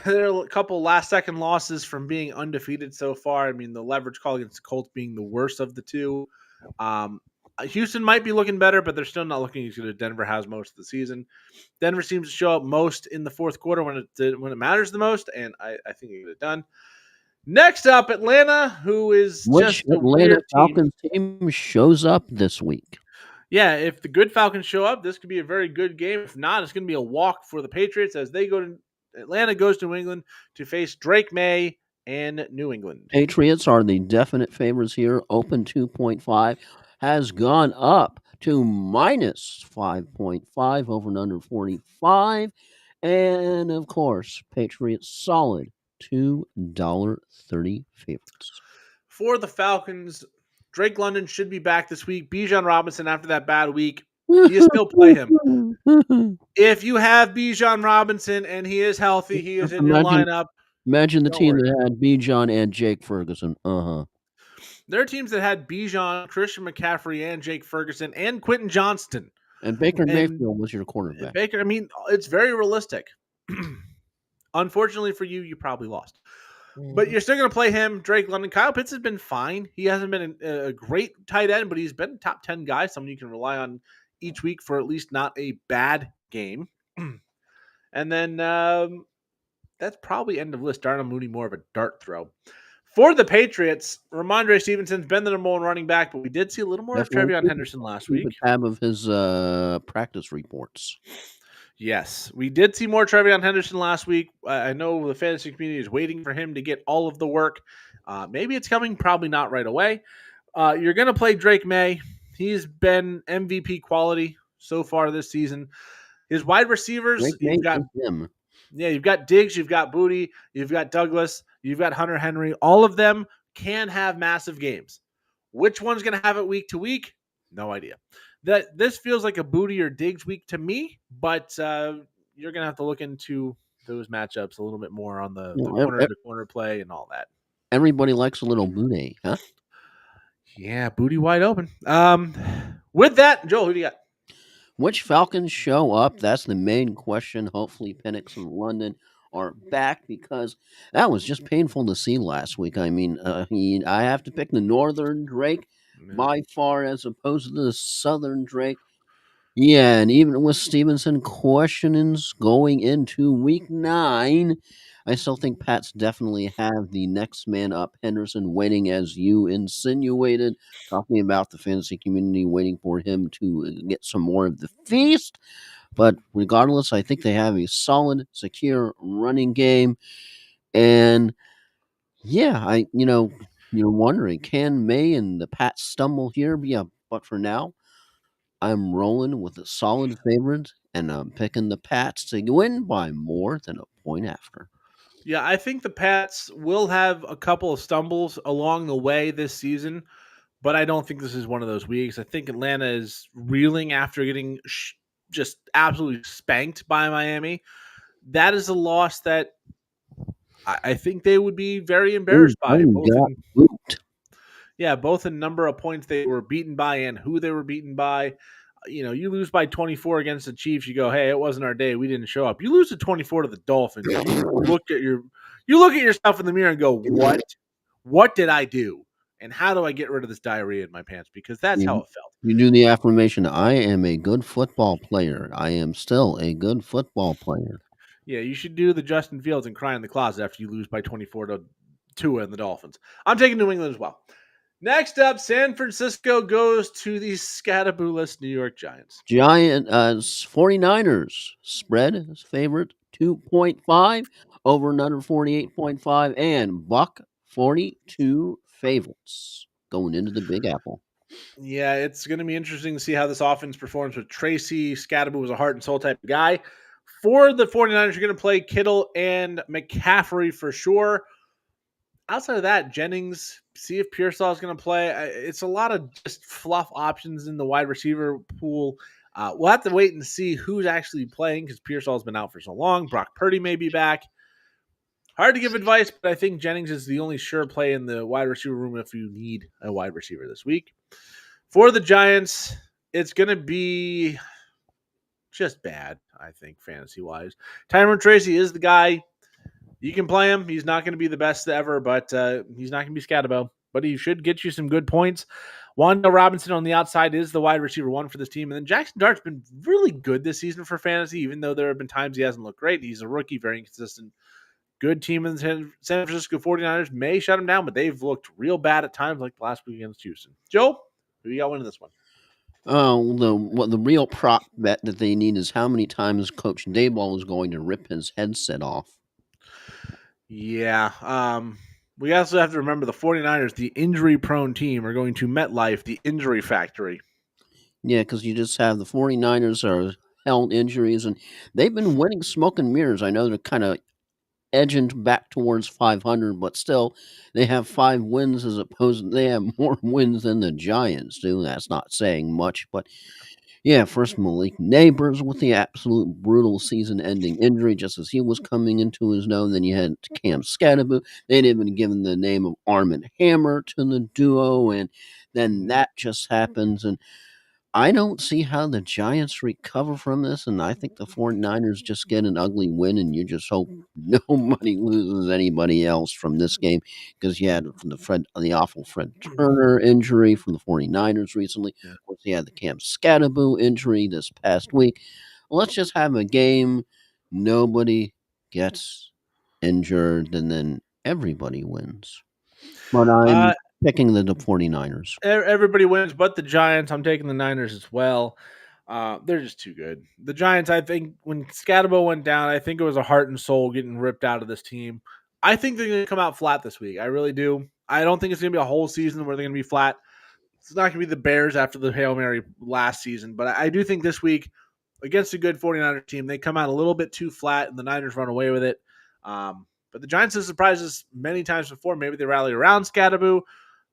Speaker 1: There are a couple last second losses from being undefeated so far. I mean, the leverage call against the Colts being the worst of the two. Houston might be looking better, but they're still not looking as good as Denver has most of the season. Denver seems to show up most in the fourth quarter when it matters the most, and I think they get it done. Next up, Atlanta, who is
Speaker 2: Which
Speaker 1: just a
Speaker 2: Atlanta
Speaker 1: weird team.
Speaker 2: Falcons team shows up this week?
Speaker 1: Yeah, if the good Falcons show up, this could be a very good game. If not, it's going to be a walk for the Patriots as they go to Atlanta goes to New England to face Drake May and New England.
Speaker 2: Patriots are the definite favorites here. Open 2.5 has gone up to minus 5.5 over and under 45. And of course, Patriots solid $2.30 favorites.
Speaker 1: For the Falcons, Drake London should be back this week. Bijan Robinson, after that bad week, you still play him. If you have Bijan Robinson and he is healthy, he is in your lineup.
Speaker 2: Imagine the
Speaker 1: Don't
Speaker 2: team
Speaker 1: worry.
Speaker 2: that had Bijan and Jake Ferguson.
Speaker 1: There are teams that had Bijan, Christian McCaffrey, and Jake Ferguson, and Quentin Johnston.
Speaker 2: And Baker Mayfield was your quarterback.
Speaker 1: Baker, I mean, it's very realistic. Unfortunately for you, you probably lost. But you're still going to play him, Drake London. Kyle Pitts has been fine. He hasn't been a great tight end, but he's been a top 10 guy, someone you can rely on each week for at least not a bad game. And then that's probably end of list. Darnell Mooney, more of a dart throw. For the Patriots, Ramondre Stevenson's been the number one running back, but we did see a little more of TreVeyon Henderson last week.
Speaker 2: Tab of his practice reports.
Speaker 1: Yes, we did see more TreVeyon Henderson last week. I know the fantasy community is waiting for him to get all of the work. Maybe it's coming, probably not right away. You're going to play Drake May. He's been MVP quality so far this season. His wide receivers, you've got
Speaker 2: him.
Speaker 1: Yeah, you've got Diggs, you've got Booty, you've got Douglas, you've got Hunter Henry. All of them can have massive games. Which one's going to have it week to week? No idea. This feels like a Booty or Diggs week to me, but you're going to have to look into those matchups a little bit more on the corner-to-corner play and all that.
Speaker 2: Everybody likes a little Booty, huh?
Speaker 1: Yeah, Booty wide open. With that, Joel, who do you got?
Speaker 2: Which Falcons show up? That's the main question. Hopefully, Penix and London are back because that was just painful to see last week. I mean, I have to pick the Northern Drake by far as opposed to the Southern Drake. Yeah, and even with Stevenson questionings going into week 9, I still think Pats definitely have the next man up. Henderson waiting, as you insinuated, talking about the fantasy community waiting for him to get some more of the feast. But regardless, I think they have a solid, secure running game. And yeah, you're wondering, can May and the Pats stumble here? Yeah, but for now, I'm rolling with a solid favorite, and I'm picking the Pats to win by more than a point after.
Speaker 1: Yeah, I think the Pats will have a couple of stumbles along the way this season, but I don't think this is one of those weeks. I think Atlanta is reeling after getting just absolutely spanked by Miami. That is a loss that I think they would be very embarrassed by. Both in number of points they were beaten by and who they were beaten by. You lose by 24 against the Chiefs. You go, hey, it wasn't our day. We didn't show up. You lose to 24 to the Dolphins. You look at yourself in the mirror and go, what? What did I do? And how do I get rid of this diarrhea in my pants? Because that's how it felt.
Speaker 2: You do the affirmation, I am a good football player. I am still a good football player.
Speaker 1: Yeah, you should do the Justin Fields and cry in the closet after you lose by 24 to Tua and the Dolphins. I'm taking New England as well. Next up, San Francisco goes to the scatterbooless New York Giants.
Speaker 2: 49ers spread is favorite 2.5 over and under 48.5, and Buck 42 favorites going into the Big Apple.
Speaker 1: Yeah, it's going to be interesting to see how this offense performs with Tracy. Scadaboo was a heart and soul type of guy. For the 49ers, you're going to play Kittle and McCaffrey for sure. Outside of that, Jennings, see if Pearsall is going to play. It's a lot of just fluff options in the wide receiver pool. We'll have to wait and see who's actually playing because Pearsall's been out for so long. Brock Purdy may be back. Hard to give advice, but I think Jennings is the only sure play in the wide receiver room if you need a wide receiver this week. For the Giants, it's going to be just bad, I think, fantasy-wise. Tyrone Tracy is the guy. You can play him. He's not going to be the best ever, but he's not going to be Scatabo. But he should get you some good points. Wanda Robinson on the outside is the wide receiver one for this team. And then Jackson Dart's been really good this season for fantasy, even though there have been times he hasn't looked great. He's a rookie, very inconsistent. Good team in the San Francisco 49ers may shut him down, but they've looked real bad at times, like last week against Houston. Joe, who you got winning this one?
Speaker 2: The real prop bet that they need is how many times Coach Dayball is going to rip his headset off.
Speaker 1: Yeah. We also have to remember the 49ers, the injury-prone team, are going to MetLife, the injury factory.
Speaker 2: Yeah, because you just have the 49ers are held injuries, and they've been winning smoke and mirrors. I know they're kind of edging back towards 500, but still, they have 5 wins as opposed. They have more wins than the Giants do. That's not saying much, but yeah, first Malik Neighbors with the absolute brutal season-ending injury, just as he was coming into his own. Then you had Cam Scatterbo. They'd even given the name of Armand Hammer to the duo, and then that just happens, and I don't see how the Giants recover from this, and I think the 49ers just get an ugly win, and you just hope nobody loses anybody else from this game because you had the awful Fred Turner injury from the 49ers recently. Of course, you had the Cam Scatterbo injury this past week. Let's just have a game. Nobody gets injured, and then everybody wins. But I'm picking the 49ers.
Speaker 1: Everybody wins, but the Giants. I'm taking the Niners as well. They're just too good. The Giants, I think, when Scatabo went down, I think it was a heart and soul getting ripped out of this team. I think they're going to come out flat this week. I really do. I don't think it's going to be a whole season where they're going to be flat. It's not going to be the Bears after the Hail Mary last season, but I do think this week against a good 49ers team, they come out a little bit too flat and the Niners run away with it. But the Giants have surprised us many times before. Maybe they rally around Scatabo.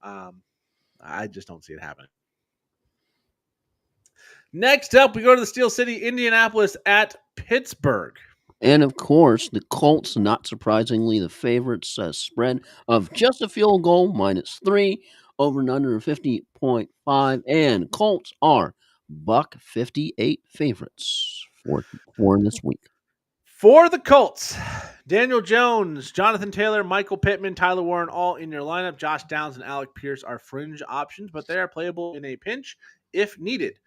Speaker 1: I just don't see it happening. Next up, we go to the Steel City, Indianapolis at Pittsburgh.
Speaker 2: And of course, the Colts, not surprisingly, the favorites spread of just a field goal, -3, over and under 50.5. And Colts are buck 58 favorites for this week.
Speaker 1: For the Colts, Daniel Jones, Jonathan Taylor, Michael Pittman, Tyler Warren, all in your lineup. Josh Downs and Alec Pierce are fringe options, but they are playable in a pinch if needed.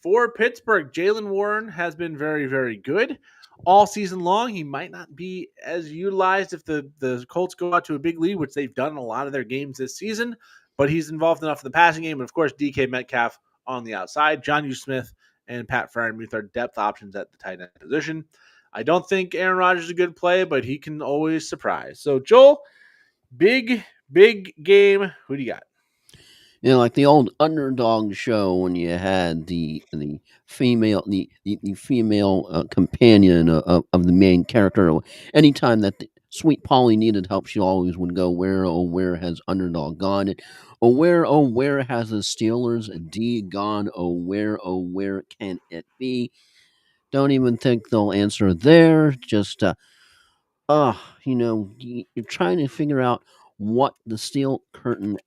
Speaker 1: For Pittsburgh, Jaylen Warren has been very, very good all season long. He might not be as utilized if the Colts go out to a big lead, which they've done in a lot of their games this season, but he's involved enough in the passing game. And, of course, DK Metcalf on the outside. Jonnu Smith and Pat Freiermuth are depth options at the tight end position. I don't think Aaron Rodgers is a good play, but he can always surprise. So, Joel, big game. Who do you got?
Speaker 2: You know, like the old underdog show when you had the female female companion of the main character. Anytime that the Sweet Polly needed help, she always would go, "Where oh where has underdog gone? And oh where has the Steelers D gone? Oh where can it be?" Don't even think they'll answer there. Just you're trying to figure out what the steel curtain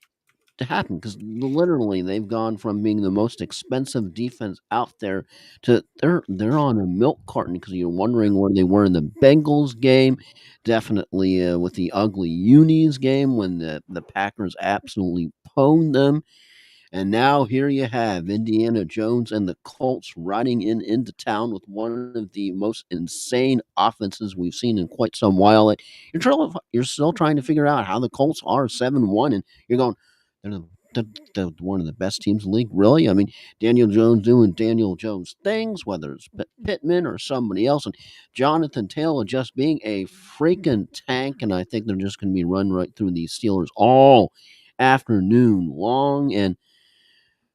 Speaker 2: to happen because literally they've gone from being the most expensive defense out there to they're on a milk carton because you're wondering where they were in the Bengals game, definitely with the ugly unis game when the Packers absolutely pwned them. And now here you have Indiana Jones and the Colts riding into town with one of the most insane offenses we've seen in quite some while. And you're still trying to figure out how the Colts are 7-1, and you're going, they're the one of the best teams in the league. Really, I mean, Daniel Jones doing Daniel Jones things, whether it's Pittman or somebody else, and Jonathan Taylor just being a freaking tank. And I think they're just going to be run right through these Steelers all afternoon long. And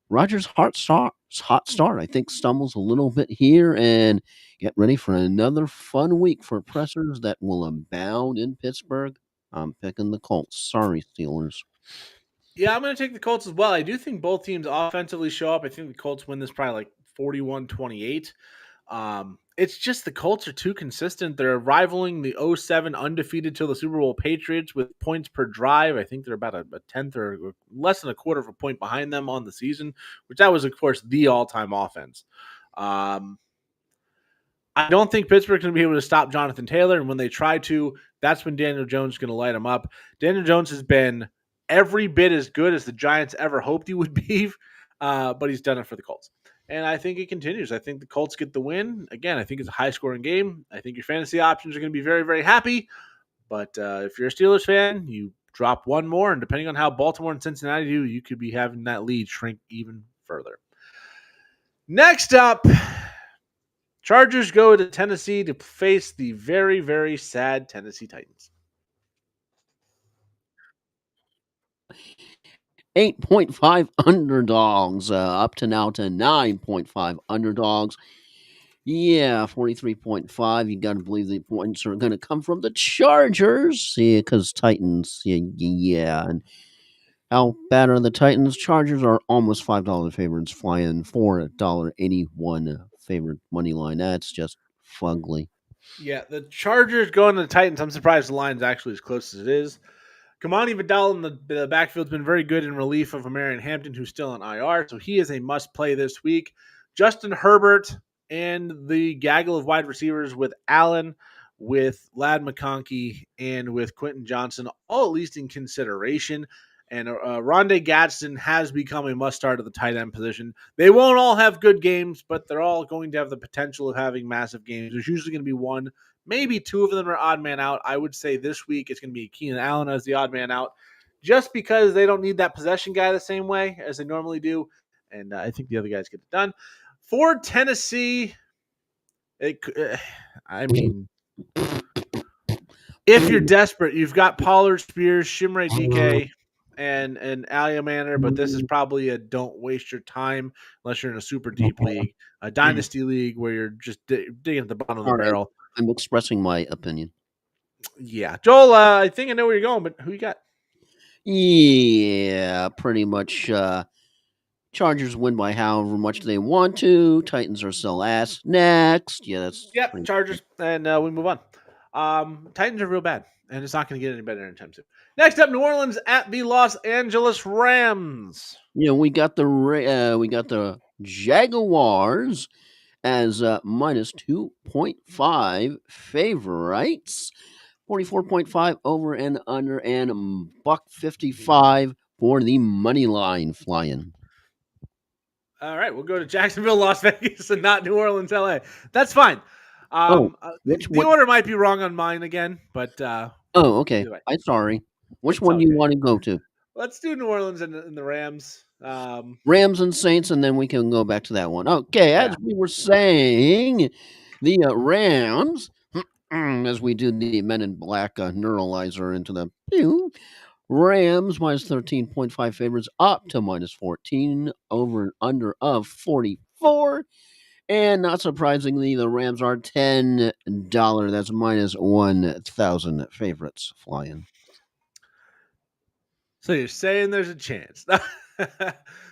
Speaker 2: Rogers' hot start, I think, stumbles a little bit here, and get ready for another fun week for pressers that will abound in Pittsburgh. I'm picking the Colts. Sorry, Steelers.
Speaker 1: Yeah, I'm going to take the Colts as well. I do think both teams offensively show up. I think the Colts win this probably like 41-28. It's just the Colts are too consistent. They're rivaling the '07 undefeated till the Super Bowl Patriots with points per drive. I think they're about a tenth or less than a quarter of a point behind them on the season, which that was, of course, the all-time offense. I don't think Pittsburgh's going to be able to stop Jonathan Taylor, and when they try to, that's when Daniel Jones is going to light him up. Daniel Jones has been every bit as good as the Giants ever hoped he would be, but he's done it for the Colts. And I think it continues. I think the Colts get the win. Again, I think it's a high-scoring game. I think your fantasy options are going to be very, very happy. But if you're a Steelers fan, you drop one more, and depending on how Baltimore and Cincinnati do, you could be having that lead shrink even further. Next up, Chargers go to Tennessee to face the very, very sad Tennessee Titans.
Speaker 2: 8.5 underdogs, up to now to 9.5 underdogs. Yeah, 43.5. You got to believe the points are going to come from the Chargers. Yeah, because Titans, yeah. And how bad are the Titans? Chargers are almost $5 favorites, flying $4.81 favorite money line. That's just fugly.
Speaker 1: Yeah, the Chargers going to the Titans. I'm surprised the line's actually as close as it is. Kamani Vidal in the backfield's been very good in relief of Marion Hampton, who's still on IR, so he is a must-play this week. Justin Herbert and the gaggle of wide receivers with Allen, with Lad McConkey, and with Quentin Johnson, all at least in consideration. And Rondé Gadsden has become a must-start at the tight end position. They won't all have good games, but they're all going to have the potential of having massive games. There's usually going to be one, maybe two of them are odd man out. I would say this week it's going to be Keenan Allen as the odd man out, just because they don't need that possession guy the same way as they normally do. And I think the other guys get it done. For Tennessee, I mean, if you're desperate, you've got Pollard, Spears, Shimray, DK, and Alia Manor, but this is probably a don't waste your time unless you're in a super deep league, a dynasty league where you're just digging at the bottom of the barrel.
Speaker 2: I'm expressing my opinion.
Speaker 1: Yeah. Joel, I think I know where you're going, but who you got?
Speaker 2: Yeah, pretty much. Chargers win by however much they want to. Titans are still ass. Next. Yeah, that's.
Speaker 1: Yep, Chargers, and we move on. Titans are real bad, and it's not going to get any better anytime soon. Next up, New Orleans at the Los Angeles Rams.
Speaker 2: Yeah, we got the Jaguars as minus 2.5 favorites. 44.5 over and under, and $1.55 for the money line flying.
Speaker 1: All right, we'll go to Jacksonville, Las Vegas, and not New Orleans, LA. That's fine. The order might be wrong on mine again, but
Speaker 2: okay. I'm sorry. Which one do you want to go to?
Speaker 1: Let's do New Orleans and the Rams.
Speaker 2: Rams and Saints, and then we can go back to that one. Okay, as we were saying, the Rams, as we do the Men in Black neuralizer into the Rams minus 13.5 favorites, up to minus 14, over and under of 44. And not surprisingly, the Rams are $10. That's minus 1,000 favorites flying.
Speaker 1: So you're saying there's a chance.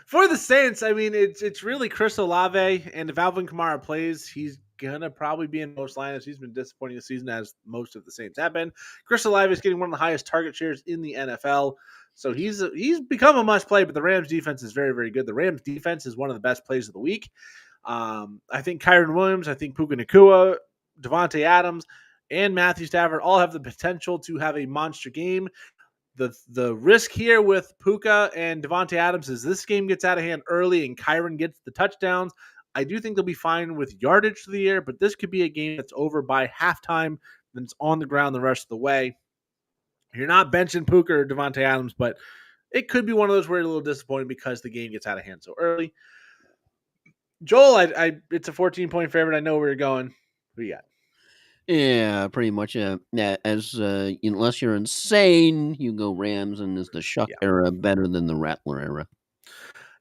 Speaker 1: For the Saints, I mean, it's really Chris Olave, and if Alvin Kamara plays, he's going to probably be in most lineups. He's been disappointing this season, as most of the Saints have been. Chris Olave is getting one of the highest target shares in the NFL, so he's become a must-play, but the Rams' defense is very, very good. The Rams' defense is one of the best plays of the week. I think Kyron Williams, I think Puka Nacua, Devontae Adams, and Matthew Stafford all have the potential to have a monster game. The risk here with Puka and Devontae Adams is this game gets out of hand early and Kyron gets the touchdowns. I do think they'll be fine with yardage for the year, but this could be a game that's over by halftime, then it's on the ground the rest of the way. You're not benching Puka or Devontae Adams, but it could be one of those where you're a little disappointed because the game gets out of hand so early. Joel, it's a 14-point favorite. I know where you're going. Who you got?
Speaker 2: Yeah, pretty much. Unless you're insane, you go Rams, and is the Shuck
Speaker 1: Yeah.
Speaker 2: era better than the Rattler era?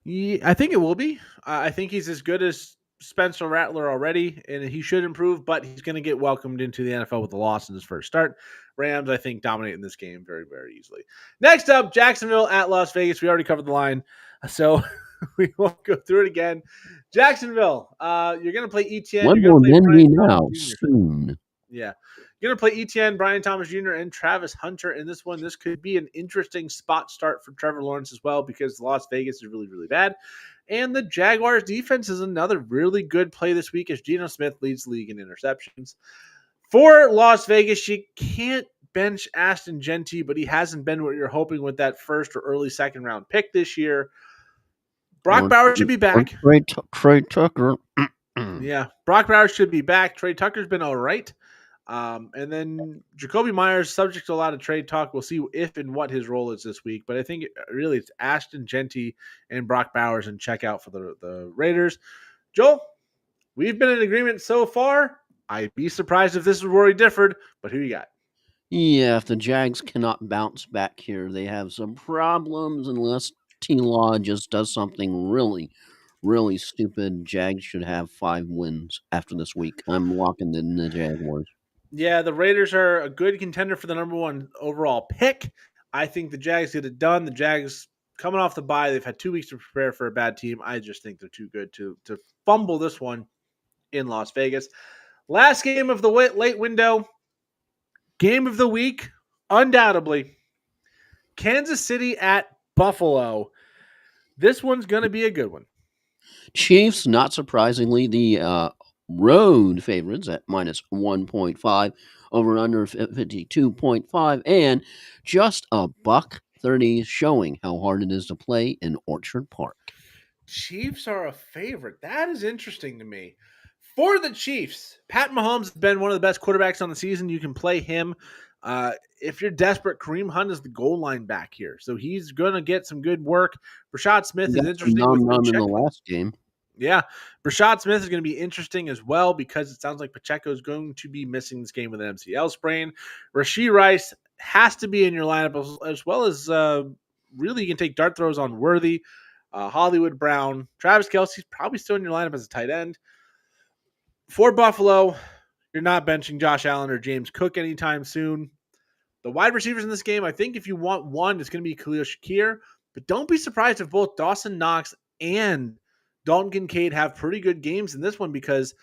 Speaker 1: Yeah, I think it will be. I think he's as good as Spencer Rattler already, and he should improve, but he's going to get welcomed into the NFL with a loss in his first start. Rams, I think, dominate in this game very, very easily. Next up, Jacksonville at Las Vegas. We already covered the line, so we won't go through it again. Jacksonville, you're going to play ETN.
Speaker 2: What
Speaker 1: You're
Speaker 2: will
Speaker 1: going to play
Speaker 2: men be
Speaker 1: Brian Thomas
Speaker 2: now?
Speaker 1: Jr.
Speaker 2: Soon.
Speaker 1: Yeah. You're going to play ETN, Brian Thomas Jr., and Travis Hunter in this one. This could be an interesting spot start for Trevor Lawrence as well because Las Vegas is really, really bad. And the Jaguars defense is another really good play this week as Geno Smith leads the league in interceptions. For Las Vegas, you can't bench Ashton Genty, but he hasn't been what you're hoping with that first or early second round pick this year. Brock Bowers should be back.
Speaker 2: Trey Tucker.
Speaker 1: Yeah, Brock Bowers should be back. Trey Tucker's been all right. And then Jacoby Myers, subject to a lot of trade talk. We'll see if and what his role is this week. But I think really it's Ashton Genty and Brock Bowers and check out for the Raiders. Joel, we've been in agreement so far. I'd be surprised if this is where we differed. But who you got?
Speaker 2: Yeah, if the Jags cannot bounce back here, they have some problems unless T-Law just does something really, really stupid. Jags should have 5 wins after this week. I'm locking in the Jaguars.
Speaker 1: Yeah, the Raiders are a good contender for the number one overall pick. I think the Jags get it done. The Jags coming off the bye, they've had 2 weeks to prepare for a bad team. I just think they're too good to fumble this one in Las Vegas. Last game of the late window, game of the week, undoubtedly, Kansas City at Buffalo. This one's going to be a good one.
Speaker 2: Chiefs, not surprisingly, the road favorites at minus 1.5, over under 52.5, and just a $1.30 showing how hard it is to play in Orchard Park.
Speaker 1: Chiefs are a favorite. That is interesting to me. For the Chiefs, Pat Mahomes has been one of the best quarterbacks on the season. You can play him. If you're desperate, Kareem Hunt is the goal line back here. So he's going to get some good work. Rashad Smith is interesting.
Speaker 2: In the last game.
Speaker 1: Yeah. Rashad Smith is going to be interesting as well because it sounds like Pacheco is going to be missing this game with an MCL sprain. Rashee Rice has to be in your lineup as well as really you can take dart throws on Worthy, Hollywood Brown. Travis Kelce's probably still in your lineup as a tight end. For Buffalo, you're not benching Josh Allen or James Cook anytime soon. The wide receivers in this game, I think if you want one, it's going to be Khalil Shakir. But don't be surprised if both Dawson Knox and Dalton Kincaid have pretty good games in this one because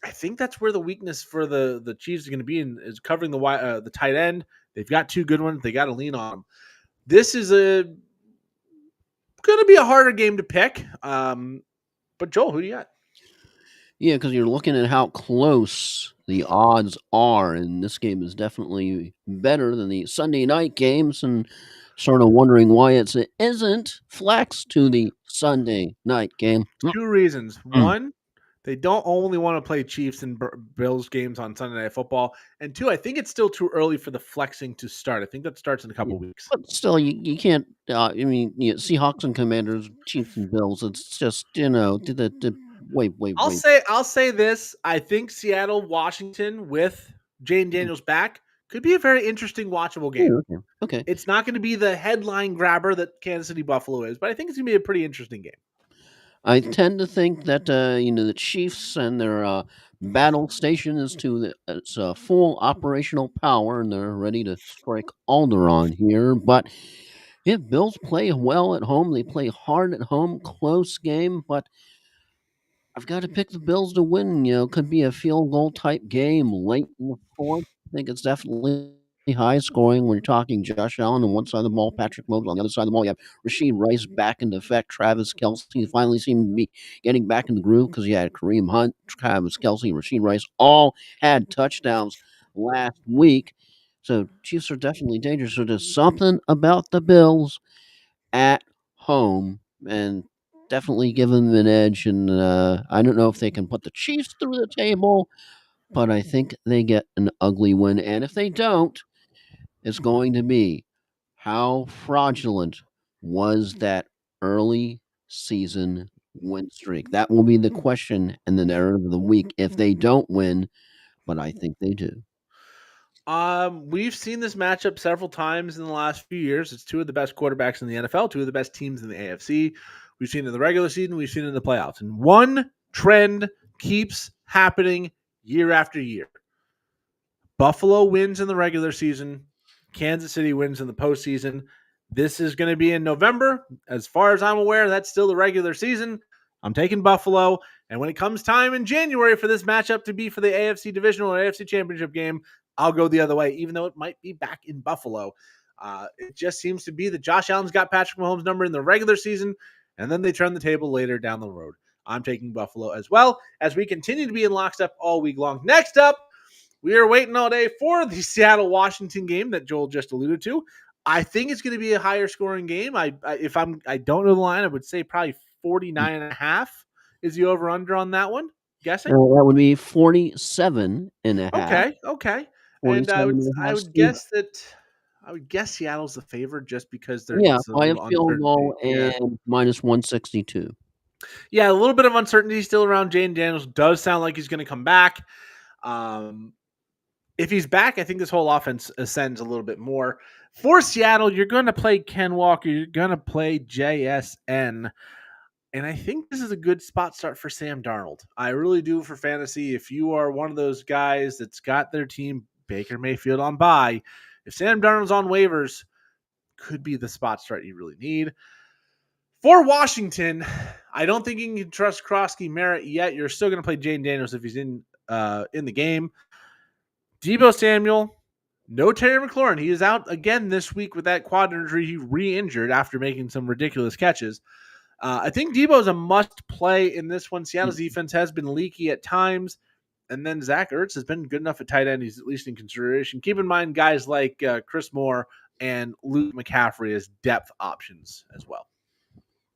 Speaker 1: I think that's where the weakness for the Chiefs is going to be is covering the tight end. They've got 2 good ones. They got to lean on them. This is going to be a harder game to pick. But Joel, who do you got?
Speaker 2: Yeah, because you're looking at how close the odds are, and this game is definitely better than the Sunday night games, and sort of wondering why it isn't flexed to the Sunday night game.
Speaker 1: 2 reasons. One, they don't only want to play Chiefs and Bills games on Sunday Night Football. And 2, I think it's still too early for the flexing to start. I think that starts in a couple weeks.
Speaker 2: But still, you can't. Seahawks and Commanders, Chiefs and Bills. It's just wait.
Speaker 1: I'll say this. I think Seattle, Washington with Jane Daniels back could be a very interesting, watchable game.
Speaker 2: Okay.
Speaker 1: It's not going to be the headline grabber that Kansas City Buffalo is, but I think it's going to be a pretty interesting game.
Speaker 2: I tend to think that the Chiefs and their battle station is to its full operational power, and they're ready to strike Alderaan here. But if Bills play well at home, they play hard at home, close game. But I've got to pick the Bills to win. Could be a field goal type game late in the fourth. I think it's definitely high scoring when you're talking Josh Allen on one side of the ball, Patrick Mahomes on the other side of the ball. You have Rashee Rice back into effect. Travis Kelce finally seemed to be getting back in the groove because you had Kareem Hunt, Travis Kelce, Rashee Rice all had touchdowns last week. So Chiefs are definitely dangerous. So there's something about the Bills at home and definitely give them an edge. And I don't know if they can put the Chiefs through the table, but I think they get an ugly win. And if they don't, it's going to be how fraudulent was that early season win streak? That will be the question and the narrative of the week if they don't win, but I think they do.
Speaker 1: We've seen this matchup several times in the last few years. It's two of the best quarterbacks in the NFL, two of the best teams in the AFC. We've seen it in the regular season, we've seen it in the playoffs. And one trend keeps happening year after year. Buffalo wins in the regular season, Kansas City wins in the postseason. This is going to be in November. As far as I'm aware, that's still the regular season. I'm taking Buffalo. And when it comes time in January for this matchup to be for the AFC divisional or AFC championship game, I'll go the other way, even though it might be back in Buffalo. It just seems to be that Josh Allen's got Patrick Mahomes' number in the regular season, and then they turn the table later down the road. I'm taking Buffalo as well as we continue to be in lockstep all week long. Next up, we are waiting all day for the Seattle-Washington game that Joel just alluded to. I think it's going to be a higher scoring game. I don't know the line, I would say probably 49.5 is the over under on that one. Guessing?
Speaker 2: That would be 47.5.
Speaker 1: Okay. And
Speaker 2: 47.5,
Speaker 1: I would
Speaker 2: Steve.
Speaker 1: guess Seattle's the favorite just because they're
Speaker 2: Yeah,
Speaker 1: it's a
Speaker 2: by a
Speaker 1: little
Speaker 2: field goal
Speaker 1: uncertainty. Yeah.
Speaker 2: and minus 162.
Speaker 1: Yeah, a little bit of uncertainty still around Jaden Daniels. Does sound like he's going to come back. If he's back, I think this whole offense ascends a little bit more. For Seattle, you're going to play Ken Walker. You're going to play JSN. And I think this is a good spot start for Sam Darnold. I really do for fantasy. If you are one of those guys that's got their team Baker Mayfield on bye, if Sam Darnold's on waivers, could be the spot start you really need. For Washington, I don't think you can trust Kroenke Merritt yet. You're still going to play Jaden Daniels if he's in the game. Deebo Samuel, no Terry McLaurin. He is out again this week with that quad injury. He re-injured after making some ridiculous catches. I think Deebo is a must play in this one. Seattle's defense has been leaky at times. And then Zach Ertz has been good enough at tight end. He's at least in consideration. Keep in mind guys like Chris Moore and Luke McCaffrey as depth options as well.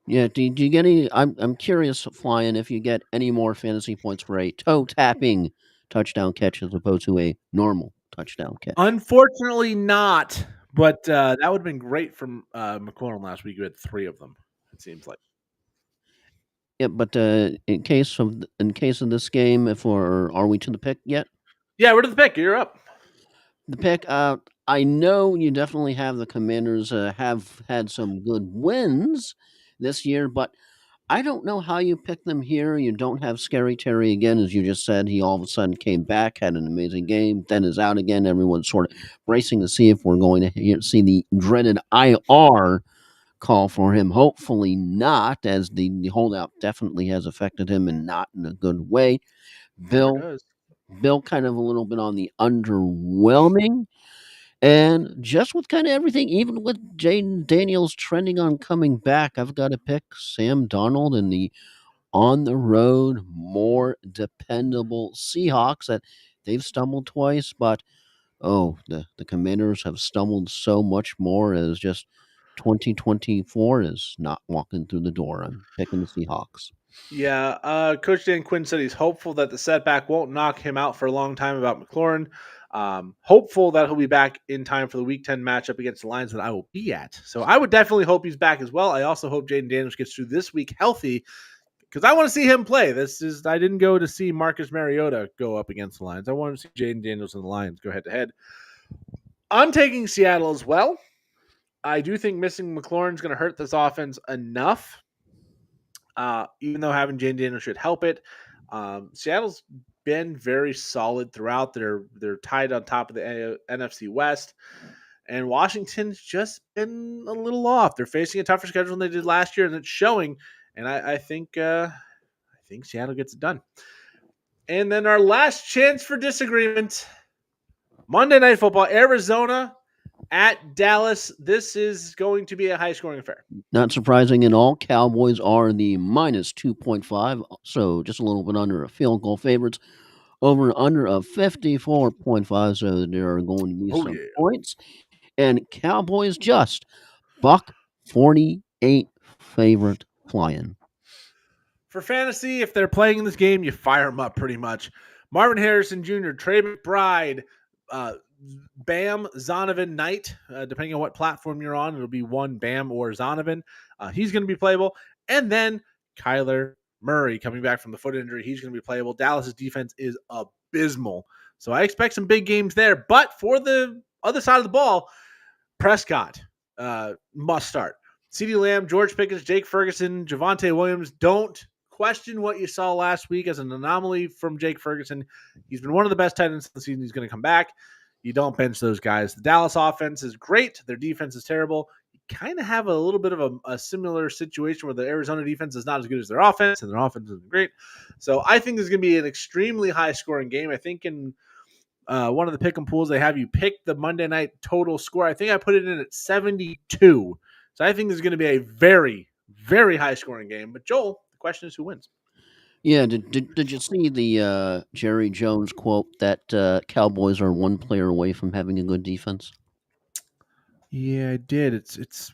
Speaker 2: Yeah, do you get any? I'm curious, Flying, if you get any more fantasy points for a toe tapping touchdown catch as opposed to a normal touchdown catch.
Speaker 1: Unfortunately, not. But that would have been great from McLaurin last week. You had 3 of them. It seems like.
Speaker 2: Yeah, but in case of this game, are we to the pick yet?
Speaker 1: Yeah, we're to the pick. You're up.
Speaker 2: The pick. I know you definitely have the Commanders have had some good wins this year, but I don't know how you pick them here. You don't have Scary Terry again, as you just said. He all of a sudden came back, had an amazing game, then is out again. Everyone's sort of bracing to see if we're going to see the dreaded IR call for him. Hopefully not, as the holdout definitely has affected him and not in a good way. Bill kind of a little bit on the underwhelming. And just with kind of everything, even with Jaden Daniels trending on coming back, I've got to pick Sam Darnold and the on the road, more dependable Seahawks that they've stumbled twice, but the Commanders have stumbled so much more as just 2024 is not walking through the door. I'm picking the Seahawks.
Speaker 1: Yeah, Coach Dan Quinn said he's hopeful that the setback won't knock him out for a long time about McLaurin. Hopeful that he'll be back in time for the Week 10 matchup against the Lions that I will be at. So I would definitely hope he's back as well. I also hope Jaden Daniels gets through this week healthy because I want to see him play. I didn't go to see Marcus Mariota go up against the Lions. I want to see Jaden Daniels and the Lions go head to head. I'm taking Seattle as well. I do think missing McLaurin is going to hurt this offense enough. Even though having Jaden Daniels should help it. Seattle's been very solid throughout. They're tied on top of the NFC West. And Washington's just been a little off. They're facing a tougher schedule than they did last year, and it's showing. And I think Seattle gets it done. And then our last chance for disagreement. Monday Night Football, Arizona at Dallas. This is going to be a high-scoring affair.
Speaker 2: Not surprising at all. Cowboys are the minus 2.5, so just a little bit under a field goal favorites. Over and under of 54.5, so there are going to be some points. And Cowboys just buck 48 favorite flying.
Speaker 1: For fantasy, if they're playing in this game, you fire them up pretty much. Marvin Harrison Jr., Trey McBride, Bam Zonovan Knight, depending on what platform you're on, it'll be one Bam or Zonovan. He's going to be playable. And then Kyler Murray coming back from the foot injury. He's going to be playable. Dallas's defense is abysmal. So I expect some big games there. But for the other side of the ball, Prescott must start. CeeDee Lamb, George Pickens, Jake Ferguson, Javonte Williams. Don't question what you saw last week as an anomaly from Jake Ferguson. He's been one of the best tight ends of the season. He's going to come back. You don't bench those guys. The Dallas offense is great. Their defense is terrible. You kind of have a little bit of a similar situation where the Arizona defense is not as good as their offense, and their offense isn't great. So I think there's going to be an extremely high-scoring game. I think in one of the pick and pools, they have you pick the Monday night total score. I think I put it in at 72. So I think there's going to be a very, very high-scoring game. But Joel, the question is who wins?
Speaker 2: Yeah, did you see the Jerry Jones quote that Cowboys are one player away from having a good defense?
Speaker 1: Yeah, I did. It's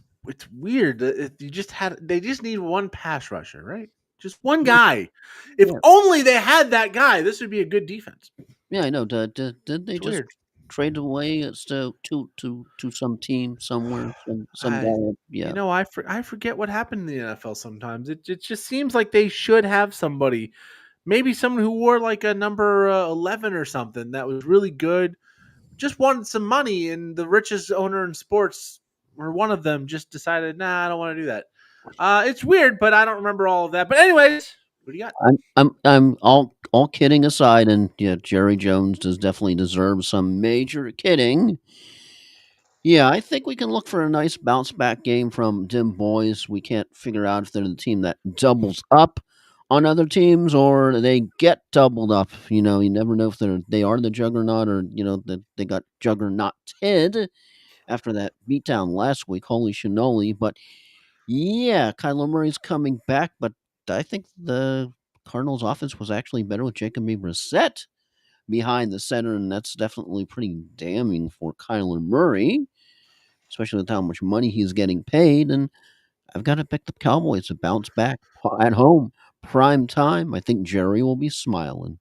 Speaker 1: weird. They just need one pass rusher, right? Just one guy. If
Speaker 2: Yeah.
Speaker 1: only they had that guy, this would be a good defense.
Speaker 2: Yeah, I know. Did they
Speaker 1: It's
Speaker 2: just
Speaker 1: weird.
Speaker 2: trade away to some team somewhere? Some
Speaker 1: I
Speaker 2: guy? Yeah.
Speaker 1: I forget what happened in the NFL sometimes. It just seems like they should have somebody, maybe someone who wore like a number 11 or something that was really good, just wanted some money, and the richest owner in sports, or one of them, just decided, nah, I don't want to do that. It's weird, but I don't remember all of that. But anyways, what do you got?
Speaker 2: I'm all kidding aside, and yeah, Jerry Jones does definitely deserve some major kidding. Yeah, I think we can look for a nice bounce back game from Dim Boys. We can't figure out if they're the team that doubles up on other teams or they get doubled up. You know, you never know if they are the juggernaut or that they got juggernauted after that beatdown last week. Holy shinoli! But yeah, Kyler Murray's coming back, but I think the Cardinals' offense was actually better with Jacoby Brissett behind the center, and that's definitely pretty damning for Kyler Murray, especially with how much money he's getting paid. And I've got to pick the Cowboys to bounce back at home, prime time. I think Jerry will be smiling.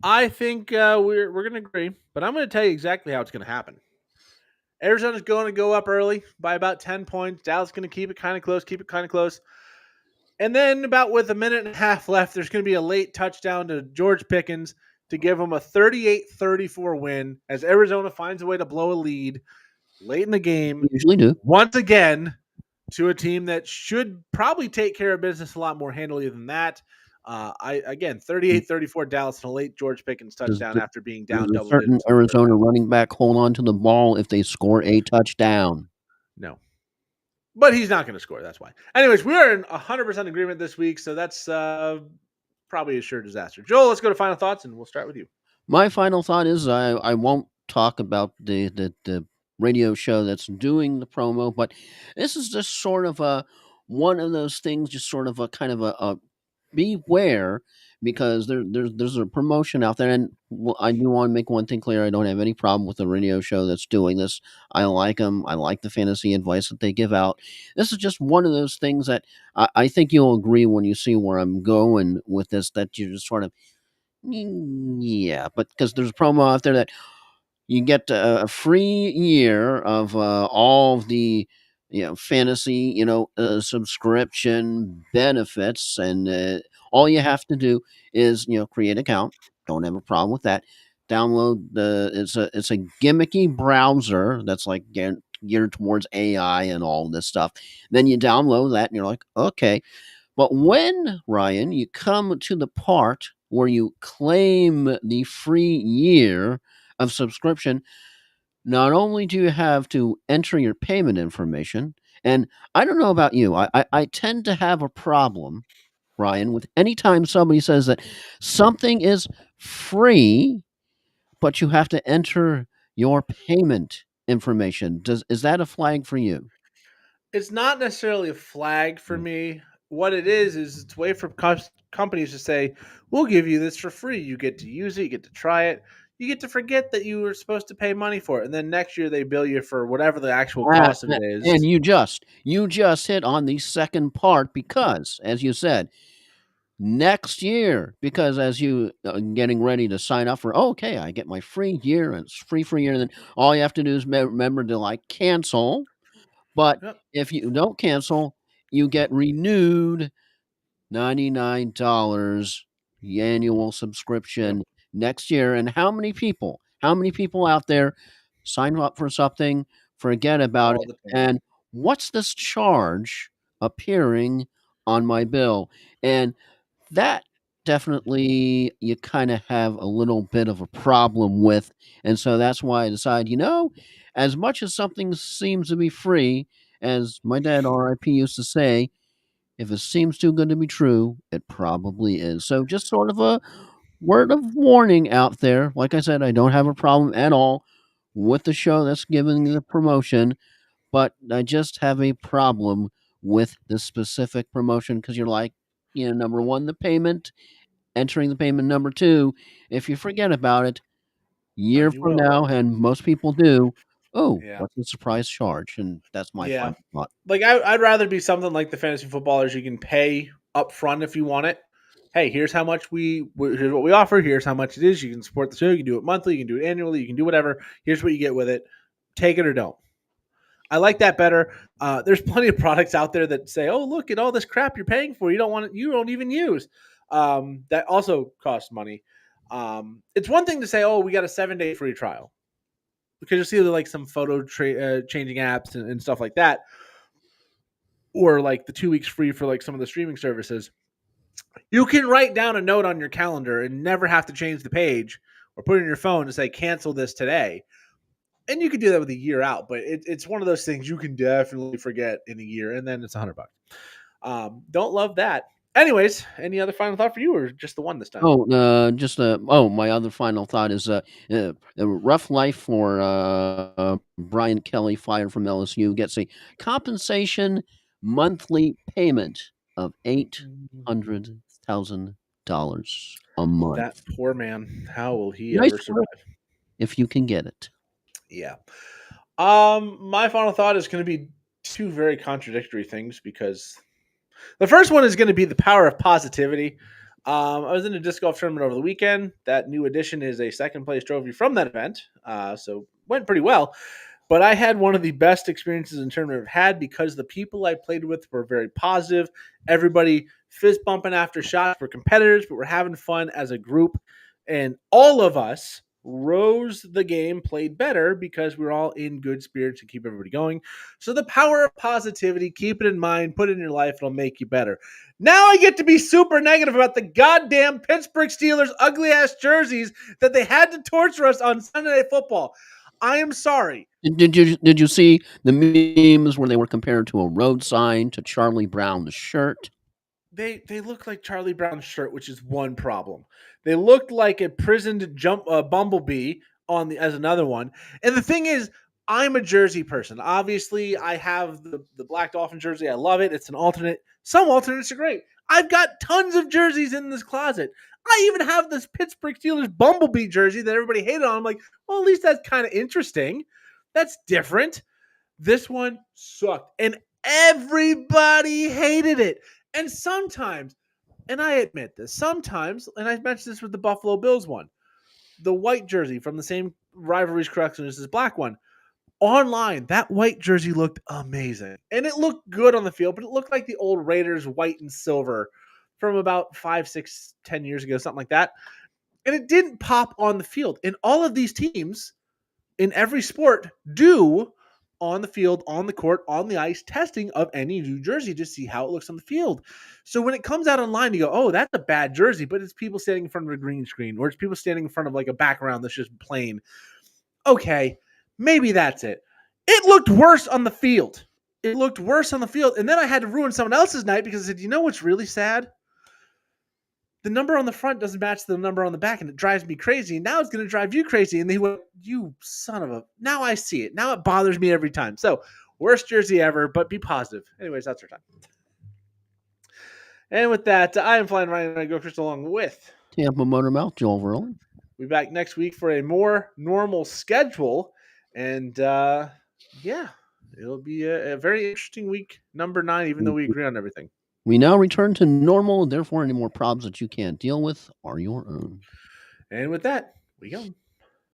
Speaker 1: I think we're going to agree, but I'm going to tell you exactly how it's going to happen. Arizona's going to go up early by about 10 points. Dallas is going to keep it kind of close. And then about with a minute and a half left, there's going to be a late touchdown to George Pickens to give them a 38-34 win as Arizona finds a way to blow a lead late in the game.
Speaker 2: We usually do.
Speaker 1: Once again, to a team that should probably take care of business a lot more handily than that. 38-34 Dallas and a late George Pickens touchdown after being down
Speaker 2: Does a
Speaker 1: double
Speaker 2: certain
Speaker 1: digits.
Speaker 2: Arizona running back hold on to the ball if they score a touchdown?
Speaker 1: No. But he's not going to score. That's why. Anyways, we are in 100% agreement this week, so that's probably a sure disaster. Joel, let's go to final thoughts, and we'll start with you.
Speaker 2: My final thought is I won't talk about the radio show that's doing the promo, but this is just sort of a one of those things, just sort of a kind of a beware because there's a promotion out there, and I do want to make one thing clear: I don't have any problem with the radio show that's doing this. I like them. I like the fantasy advice that they give out. This is just one of those things that I think you'll agree when you see where I'm going with this. That you just sort of yeah, but because there's a promo out there that you get a free year of all of the fantasy subscription benefits, and all you have to do is create an account. Don't have a problem with that. Download it's a gimmicky browser that's like geared towards AI and all this stuff. Then you download that and you're like, okay. But when, Ryan, you come to the part where you claim the free year of subscription, not only do you have to enter your payment information, and I don't know about you, I tend to have a problem, Ryan, with any time somebody says that something is free, but you have to enter your payment information. Is that a flag for you?
Speaker 1: It's not necessarily a flag for me. What it is it's a way for companies to say, we'll give you this for free. You get to use it, you get to try it, you get to forget that you were supposed to pay money for it. And then next year they bill you for whatever the actual cost of it is.
Speaker 2: And you just hit on the second part because, as you said, next year, because as you getting ready to sign up for, okay, I get my free year and it's free for a year. And then all you have to do is remember to like cancel. But
Speaker 1: Yep.
Speaker 2: if you don't cancel, you get renewed $99 the annual
Speaker 1: Yep.
Speaker 2: subscription next year. And how many people? How many people out there sign up for something, forget about
Speaker 1: All
Speaker 2: it,
Speaker 1: the time.
Speaker 2: and what's this charge appearing on my bill? And that definitely you kind of have a little bit of a problem with. And so that's why I decided, as much as something seems to be free, as my dad RIP used to say, if it seems too good to be true, it probably is. So just sort of a word of warning out there. Like I said, I don't have a problem at all with the show that's giving the promotion, but I just have a problem with the specific promotion because you're like, number one, the payment, entering the payment. Number two, if you forget about it, year
Speaker 1: And you
Speaker 2: from
Speaker 1: will.
Speaker 2: now, and most people do, oh,
Speaker 1: Yeah.
Speaker 2: what's the surprise charge? And that's my
Speaker 1: Yeah.
Speaker 2: final thought.
Speaker 1: Like I'd rather be something like the fantasy footballers. You can pay up front if you want it. Hey, here's how much here's what we offer. Here's how much it is. You can support the show. You can do it monthly. You can do it annually. You can do whatever. Here's what you get with it. Take it or don't. I like that better. There's plenty of products out there that say, "Oh, look at all this crap you're paying for. You don't want it. You don't even use." That also costs money. It's one thing to say, "Oh, we got a 7-day free trial," because you'll see like some photo changing apps and stuff like that, or like the 2 weeks free for like some of the streaming services. You can write down a note on your calendar and never have to change the page or put it in your phone to say cancel this today. And you can do that with a year out, but it's one of those things you can definitely forget in a year, and then it's $100. Don't love that. Anyways, any other final thought for you, or just the one this time?
Speaker 2: My other final thought is a rough life for Brian Kelly, fired from LSU, gets a compensation monthly payment of $800,000 a month.
Speaker 1: That poor man. How will he
Speaker 2: Nice
Speaker 1: ever
Speaker 2: work
Speaker 1: survive?
Speaker 2: if you can get it.
Speaker 1: Yeah. My final thought is going to be two very contradictory things because the first one is going to be the power of positivity. I was in a disc golf tournament over the weekend. That new edition is a second place trophy from that event, so went pretty well. But I had one of the best experiences in tournament I've had because the people I played with were very positive. Everybody fist bumping after shots. We're competitors, but we're having fun as a group. And all of us rose the game, played better because we're all in good spirits to keep everybody going. So the power of positivity, keep it in mind, put it in your life, it'll make you better. Now I get to be super negative about the goddamn Pittsburgh Steelers ugly ass jerseys that they had to torture us on Sunday Night Football. I am sorry.
Speaker 2: Did you see the memes where they were compared to a road sign to Charlie Brown's shirt?
Speaker 1: They look like Charlie Brown's shirt, which is one problem. They looked like a prisoned bumblebee on the as another one. And the thing is, I'm a jersey person. Obviously, I have the Black Dolphin jersey. I love it. It's an alternate. Some alternates are great. I've got tons of jerseys in this closet. I even have this Pittsburgh Steelers bumblebee jersey that everybody hated on. I'm like, well, at least that's kind of interesting. That's different. This one sucked. And everybody hated it. And sometimes, and I admit this, sometimes, and I mentioned this with the Buffalo Bills one, the white jersey from the same rivalries correction as this black one. Online, that white jersey looked amazing. And it looked good on the field, but it looked like the old Raiders white and silver from about 5, 6, 10 years ago, something like that. And it didn't pop on the field. And all of these teams in every sport do on the field, on the court, on the ice, testing of any new jersey to see how it looks on the field. So when it comes out online, you go, oh, that's a bad jersey, but it's people standing in front of a green screen, or it's people standing in front of like a background that's just plain. Okay, maybe that's it. It looked worse on the field. It looked worse on the field. And then I had to ruin someone else's night because I said, you know what's really sad? The number on the front doesn't match the number on the back, and it drives me crazy. Now it's going to drive you crazy. And they went, you son of a. Now I see it. Now it bothers me every time. So, worst jersey ever, but be positive. Anyways, that's our time. And with that, I am Flying Ryan and I go Chris along with.
Speaker 2: Tampa Motor Mouth, Joel Verlin.
Speaker 1: We'll be back next week for a more normal schedule. And yeah, it'll be a very interesting week, number 9, even though we agree on everything.
Speaker 2: We now return to normal, therefore, any more problems that you can't deal with are your own.
Speaker 1: And with that, we go.